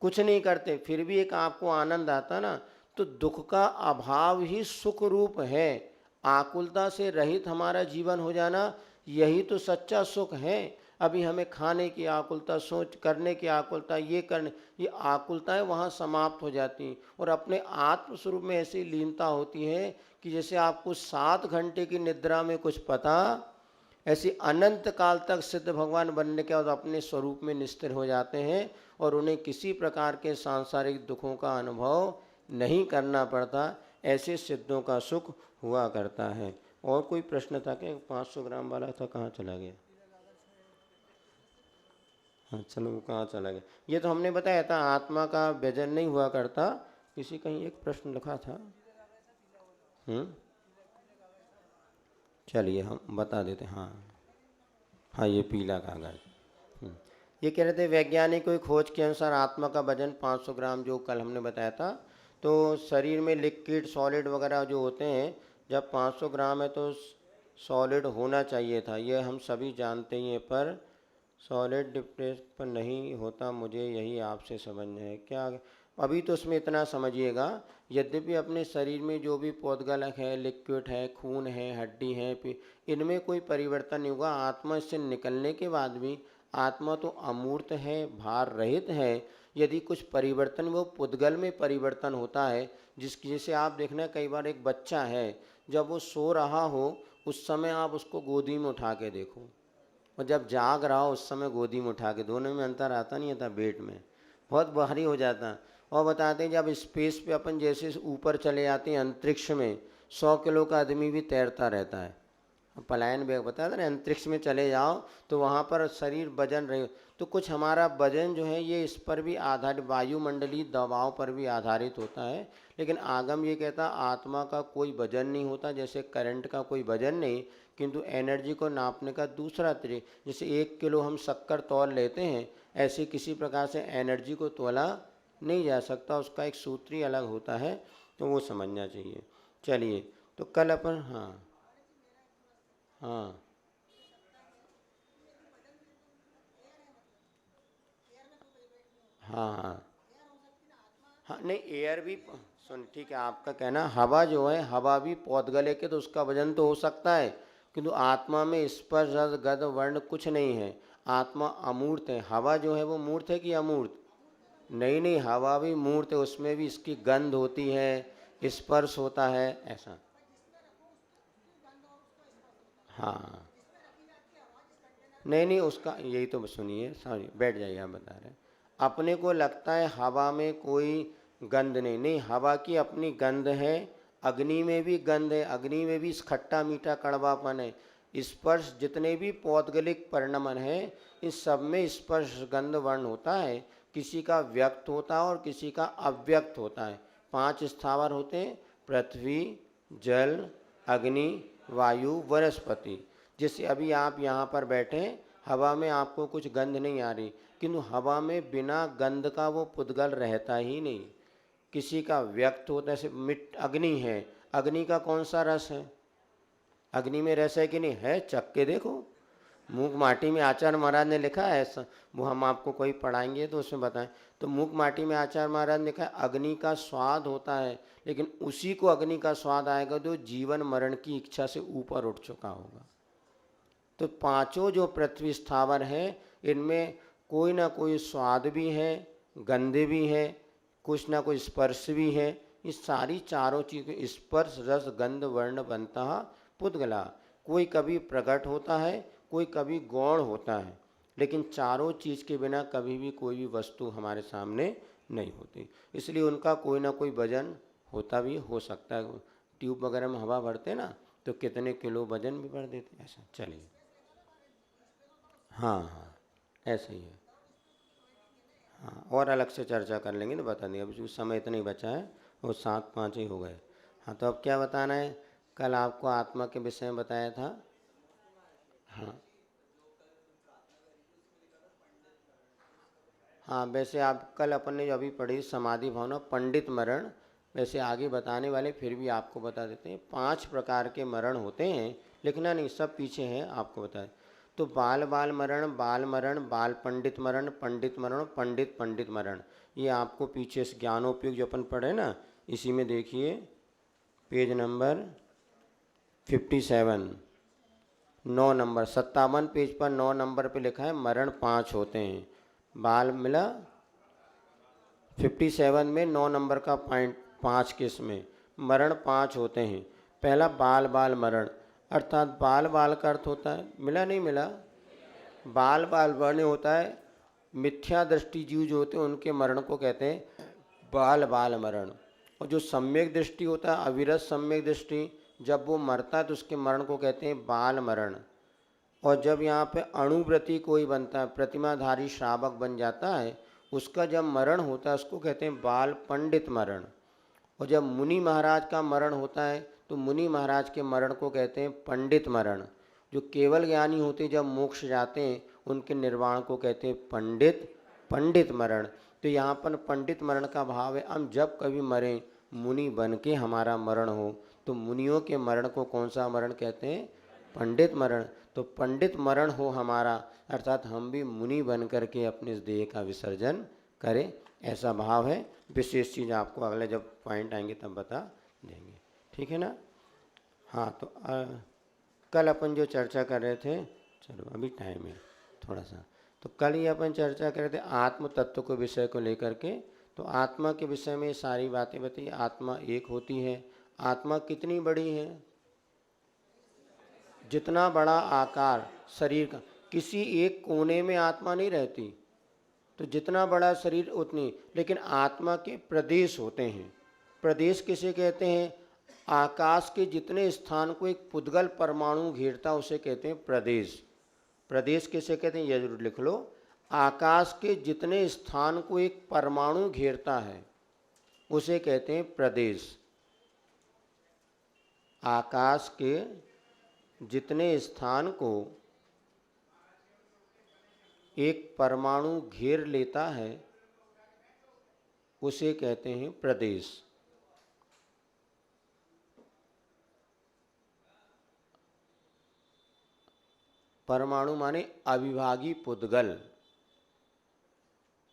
कुछ नहीं करते, फिर भी एक आपको आनंद आता ना। तो दुख का अभाव ही सुख रूप है। आकुलता से रहित हमारा जीवन हो जाना, यही तो सच्चा सुख है। अभी हमें खाने की आकुलता, सोच करने की आकुलता, ये आकुलताएं वहाँ समाप्त हो जाती हैं और अपने आत्मस्वरूप में ऐसी लीनता होती है कि जैसे आपको 7 घंटे की निद्रा में कुछ पता, ऐसी अनंत काल तक सिद्ध भगवान बनने के बाद अपने स्वरूप में निस्थिर हो जाते हैं और उन्हें किसी प्रकार के सांसारिक दुखों का अनुभव नहीं करना पड़ता। ऐसे सिद्धों का सुख हुआ करता है। और कोई प्रश्न था क्या? 500 ग्राम वाला था, कहाँ चला गया? हाँ चलो, वो कहाँ चला गया? ये तो हमने बताया था आत्मा का व्यजन नहीं हुआ करता। किसी कहीं एक प्रश्न लिखा था, चलिए हम बता देते। हाँ ये पीला कागज। ये कह रहे थे वैज्ञानिकों की खोज के अनुसार आत्मा का वजन 500 ग्राम, जो कल हमने बताया था। तो शरीर में लिक्विड सॉलिड वगैरह जो होते हैं, जब 500 ग्राम है तो सॉलिड होना चाहिए था, ये हम सभी जानते ही हैं, पर सॉलिड डिप्रेस पर नहीं होता, मुझे यही आपसे समझना है क्या। अभी तो उसमें इतना समझिएगा, यद्यपि अपने शरीर में जो भी पौधगलक है, लिक्विड है, खून है, हड्डी है, इनमें कोई परिवर्तन नहीं होगा। आत्मा इससे निकलने के बाद भी आत्मा तो अमूर्त है, भार रहित है। यदि कुछ परिवर्तन वो पुद्गल में परिवर्तन होता है, जिसकी जैसे आप देखना कई बार एक बच्चा है, जब वो सो रहा हो उस समय आप उसको गोदी में उठा के देखो, और जब जाग रहा हो उस समय गोदी में उठा के, दोनों में अंतर आता नहीं था, वेट में बहुत भारी हो जाता। और बताते हैं जब स्पेस पे अपन जैसे ऊपर चले जाते हैं अंतरिक्ष में, 100 किलो का आदमी भी तैरता रहता है। पलायन बेग बताया था ना, अंतरिक्ष में चले जाओ तो वहाँ पर शरीर वजन रहे, तो कुछ हमारा वजन जो है ये इस पर भी आधारित, वायुमंडलीय दबाव पर भी आधारित होता है। लेकिन आगम ये कहता आत्मा का कोई वजन नहीं होता, जैसे करंट का कोई वजन नहीं, किंतु एनर्जी को नापने का दूसरा तरीका, जैसे 1 किलो हम शक्कर तौल लेते हैं, ऐसे किसी प्रकार से एनर्जी को तोला नहीं जा सकता, उसका एक सूत्र ही अलग होता है, तो वो समझना चाहिए। चलिए, तो कल अपन हाँ हाँ हाँ हाँ हाँ, नहीं एयर भी सुन, ठीक है आपका कहना, हवा जो है हवा भी पौधगले के, तो उसका वजन तो हो सकता है, किंतु आत्मा में स्पर्श रस गंध वर्ण कुछ नहीं है, आत्मा अमूर्त है। हवा जो है वो मूर्त है कि अमूर्त? नहीं नहीं, हवा भी मूर्त है, उसमें भी इसकी गंध होती है, स्पर्श होता है, ऐसा। हाँ नहीं नहीं, उसका यही तो सुनिए, सॉरी बैठ जाइए, आप बता रहे हैं। अपने को लगता है हवा में कोई गंध नहीं, नहीं हवा की अपनी गंध है, अग्नि में भी गंध है, अग्नि में भी खट्टा मीठा कड़वापन है। स्पर्श जितने भी पौद्गलिक परिणमन है, इस सब में स्पर्श गंध वर्ण होता है, किसी का व्यक्त होता है और किसी का अव्यक्त होता है। 5 स्थावर होते हैं, पृथ्वी, जल, अग्नि, वायु, वनस्पति। जैसे अभी आप यहाँ पर बैठे, हवा में आपको कुछ गंध नहीं आ रही, किंतु हवा में बिना गंध का वो पुद्गल रहता ही नहीं, किसी का व्यक्त होता है। जैसे अग्नि है, अग्नि का कौन सा रस है? अग्नि में रस है कि नहीं है? चख के देखो, मूक माटी में आचार्य महाराज ने लिखा है ऐसा, वो हम आपको कोई पढ़ाएंगे तो उसमें बताएं, तो मूक माटी में आचार्य महाराज ने लिखा है अग्नि का स्वाद होता है, लेकिन उसी को अग्नि का स्वाद आएगा जो जीवन मरण की इच्छा से ऊपर उठ चुका होगा। तो 5 जो पृथ्वी स्थावर है, इनमें कोई ना कोई स्वाद भी है, गंध भी है, कुछ ना कोई स्पर्श भी है। इस सारी चारों चीज़, स्पर्श रस गंध वर्ण बनता पुद्गला, कोई कभी प्रकट होता है, कोई कभी गौण होता है, लेकिन चारों चीज़ के बिना कभी भी कोई भी वस्तु हमारे सामने नहीं होती। इसलिए उनका कोई ना कोई वजन होता भी हो सकता है। ट्यूब वगैरह में हवा भरते ना, तो कितने किलो वजन भी भर देते, ऐसा। चलिए, हाँ हाँ ऐसे ही है। हाँ, और अलग से चर्चा कर लेंगे ना, बता देंगे, अभी समय इतना ही बचा है, वो 7-5 ही हो गए। हाँ, तो अब क्या बताना है? कल आपको आत्मा के विषय में बताया था। हाँ हाँ, वैसे आप कल अपन ने जो अभी पढ़ी समाधि भावना, पंडित मरण, वैसे आगे बताने वाले, फिर भी आपको बता देते हैं 5 प्रकार के मरण होते हैं, लिखना नहीं, सब पीछे हैं, आपको बताए। तो बाल बाल मरण, बाल मरण, बाल पंडित मरण, पंडित मरण, पंडित पंडित मरण, ये आपको पीछे से ज्ञानोपयोग जो अपन पढ़े ना, इसी में देखिए पेज नंबर 57, 9 नंबर, 57 पेज पर 9 नंबर पे लिखा है मरण 5 होते हैं। बाल मिला 57 में 9 नंबर का पॉइंट 5 के इसमें मरण 5 होते हैं। पहला बाल बाल मरण, अर्थात बाल बाल का अर्थ होता है, मिला नहीं मिला, बाल बाल मरण होता है मिथ्या दृष्टि जीव जो होते हैं उनके मरण को कहते हैं बाल बाल मरण। और जो सम्यक दृष्टि होता है, अविरत सम्यक दृष्टि, जब वो मरता है तो उसके मरण को कहते हैं बाल मरण। और जब यहाँ पे अणुव्रति कोई बनता है, प्रतिमाधारी श्रावक बन जाता है, उसका जब मरण होता है उसको कहते हैं बाल पंडित मरण। और जब मुनि महाराज का मरण होता है तो मुनि महाराज के मरण को कहते हैं पंडित मरण। जो केवल ज्ञानी होते जब मोक्ष जाते हैं उनके निर्वाण को कहते हैं पंडित पंडित मरण। तो यहाँ पर पंडित मरण का भाव है, हम जब कभी मरें मुनि बन के हमारा मरण हो। तो मुनियों के मरण को कौन सा मरण कहते हैं? पंडित मरण। तो पंडित मरण हो हमारा, अर्थात हम भी मुनि बन करके अपने इस देह का विसर्जन करें, ऐसा भाव है। विशेष चीज़ आपको अगले जब पॉइंट आएंगे तब बता देंगे, ठीक है ना। हाँ, तो कल अपन जो चर्चा कर रहे थे, चलो अभी टाइम है थोड़ा सा, तो कल ही अपन चर्चा कर रहे थे आत्म तत्व को विषय को लेकर के। तो आत्मा के विषय में सारी बातें बताइए। आत्मा एक होती है। आत्मा कितनी बड़ी है? जितना बड़ा आकार शरीर का, किसी एक कोने में आत्मा नहीं रहती। तो जितना बड़ा शरीर उतनी, लेकिन आत्मा के प्रदेश होते हैं। प्रदेश किसे कहते हैं? आकाश के जितने स्थान को एक पुद्गल परमाणु घेरता उसे कहते हैं प्रदेश। प्रदेश किसे कहते हैं? ये जरूर लिख लो। आकाश के जितने स्थान को एक परमाणु घेरता है उसे कहते हैं प्रदेश। आकाश के जितने स्थान को एक परमाणु घेर लेता है उसे कहते हैं प्रदेश। परमाणु माने अविभागी पुद्गल।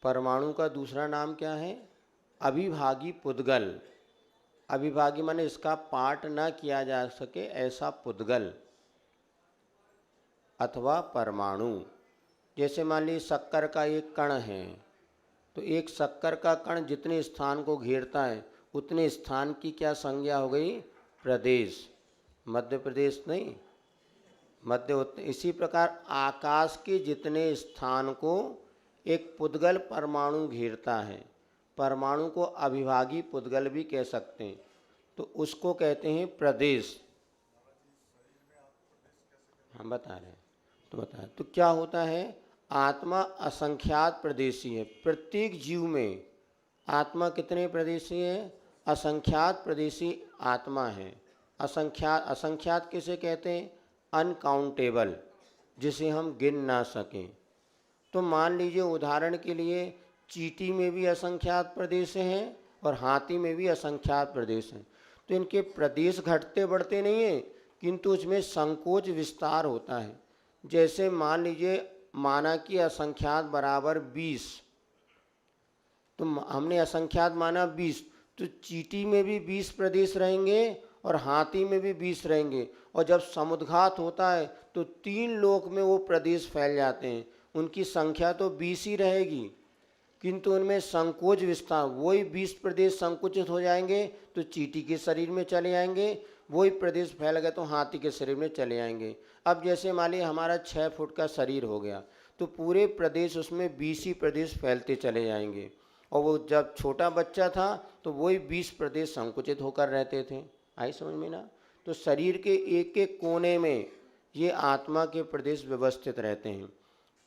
परमाणु का दूसरा नाम क्या है? अविभागी पुद्गल। अविभागी माने इसका पार्ट ना किया जा सके ऐसा पुद्गल अथवा परमाणु। जैसे मान लीजिए शक्कर का एक कण है, तो एक शक्कर का कण जितने स्थान को घेरता है उतने स्थान की क्या संज्ञा हो गई? प्रदेश। मध्य प्रदेश नहीं, मध्य। इसी प्रकार आकाश के जितने स्थान को एक पुद्गल परमाणु घेरता है, परमाणु को अविभागी पुद्गल भी कह सकते हैं, तो उसको कहते हैं प्रदेश। हम बता रहे हैं, तो बता। तो क्या होता है? आत्मा असंख्यात प्रदेशी है। प्रत्येक जीव में आत्मा कितने प्रदेशी है? असंख्यात प्रदेशी आत्मा है। असंख्यात, असंख्यात किसे कहते हैं? अनकाउंटेबल, जिसे हम गिन ना सकें। तो मान लीजिए उदाहरण के लिए चींटी में भी असंख्यात प्रदेश हैं और हाथी में भी असंख्यात प्रदेश हैं। तो इनके प्रदेश घटते बढ़ते नहीं हैं, किंतु उसमें संकोच विस्तार होता है। जैसे मान लीजिए माना कि असंख्यात बराबर 20, तो हमने असंख्यात माना 20, तो चींटी में भी 20 प्रदेश रहेंगे और हाथी में भी 20 रहेंगे। और जब समुद्घात होता है तो 3 लोक में वो प्रदेश फैल जाते हैं। उनकी संख्या तो 20 ही रहेगी, किंतु उनमें संकोच विस्तार, वही 20 प्रदेश संकुचित हो जाएंगे तो चींटी के शरीर में चले आएंगे, वही प्रदेश फैल गए तो हाथी के शरीर में चले आएंगे। अब जैसे मान लीजिए हमारा 6 फुट का शरीर हो गया, तो पूरे प्रदेश उसमें 20 ही प्रदेश फैलते चले जाएंगे। और वो जब छोटा बच्चा था तो वही 20 प्रदेश संकुचित होकर रहते थे। आई समझ में ना? तो शरीर के एक एक कोने में ये आत्मा के प्रदेश व्यवस्थित रहते हैं।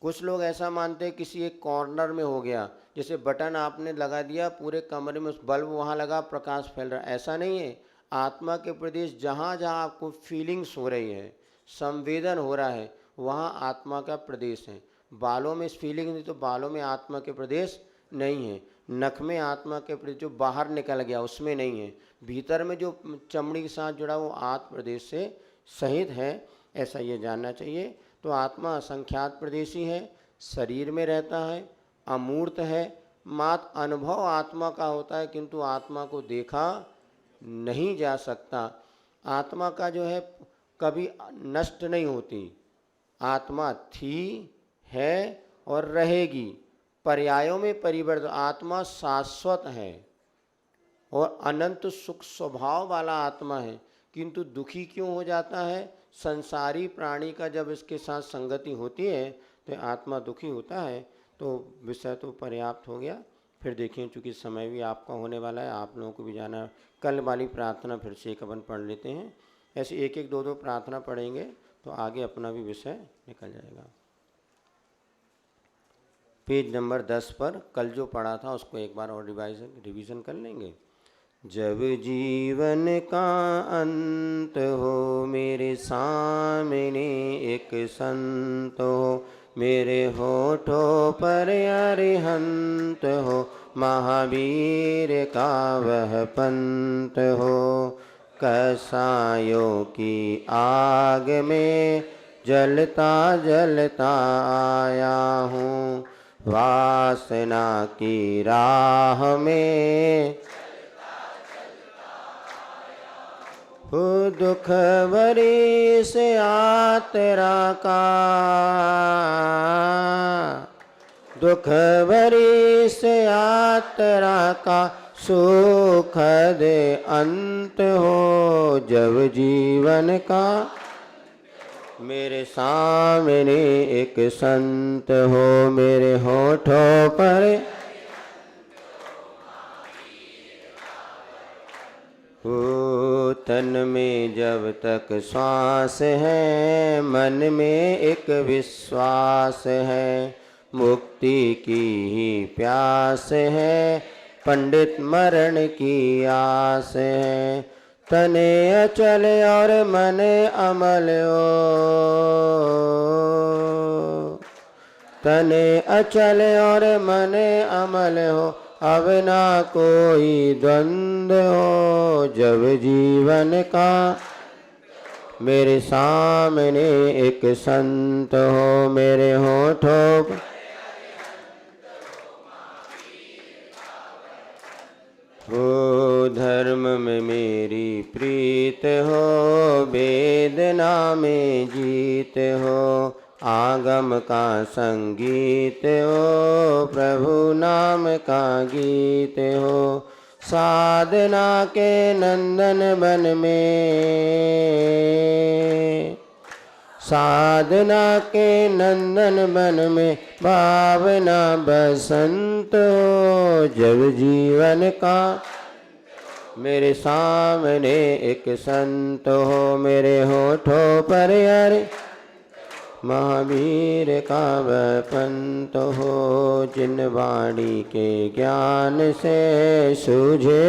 कुछ लोग ऐसा मानते हैं किसी एक कॉर्नर में हो गया, जैसे बटन आपने लगा दिया पूरे कमरे में, उस बल्ब वहाँ लगा, प्रकाश फैल रहा, ऐसा नहीं है। आत्मा के प्रदेश जहाँ जहाँ आपको फीलिंग्स हो रही है, संवेदन हो रहा है, वहाँ आत्मा का प्रदेश है। बालों में फीलिंग नहीं तो बालों में आत्मा के प्रदेश नहीं है। नख में आत्मा के प्रदेश जो बाहर निकल गया उसमें नहीं है। भीतर में जो चमड़ी के साथ जुड़ा वो आत्म प्रदेश से सहित है, ऐसा ये जानना चाहिए। तो आत्मा असंख्यात प्रदेशी है, शरीर में रहता है, अमूर्त है, मात्र अनुभव आत्मा का होता है, किंतु आत्मा को देखा नहीं जा सकता। आत्मा का जो है कभी नष्ट नहीं होती। आत्मा थी, है और रहेगी, पर्यायों में परिवर्तन। आत्मा शाश्वत है और अनंत सुख स्वभाव वाला आत्मा है, किंतु दुखी क्यों हो जाता है? संसारी प्राणी का जब इसके साथ संगति होती है तो आत्मा दुखी होता है। तो विषय तो पर्याप्त हो गया। फिर देखें, चूँकि समय भी आपका होने वाला है, आप लोगों को भी जाना। कल वाली प्रार्थना फिर से एक अपन पढ़ लेते हैं। ऐसे एक एक दो दो प्रार्थना पढ़ेंगे तो आगे अपना भी विषय निकल जाएगा। पेज नंबर 10 पर कल जो पढ़ा था उसको एक बार और रिवीजन कर लेंगे। जब जीवन का अंत हो, मेरे सामने एक संत हो, मेरे होठों पर अरिहंत हो, महावीर का वह पंथ हो। कसायों की आग में जलता जलता आया हूँ, वासना की राह में दुख भरी से यात्रा का, दुख भरी से यात्रा का सुख दे अंत हो जब जीवन का। मेरे सामने एक संत हो, मेरे होठों पर तन में जब तक श्वास है, मन में एक विश्वास है, मुक्ति की ही प्यास है, पंडित मरण की आस है। तने अचल और मन अमल हो, तने अचल और मन अमल हो, अब ना कोई द्वंद्व हो जब जीवन का। मेरे सामने एक संत हो, मेरे होठों पर हो, धर्म में मेरी प्रीत हो, वेदना में जीत हो, आगम का संगीत हो, प्रभु नाम का गीत हो। साधना के नंदन बन में, साधना के नंदन बन में भावना बसंत हो जब जीवन का। मेरे सामने एक संत हो, मेरे होठों पर यार महावीर का वह पंथ हो, जिन वाणी के ज्ञान से सूझे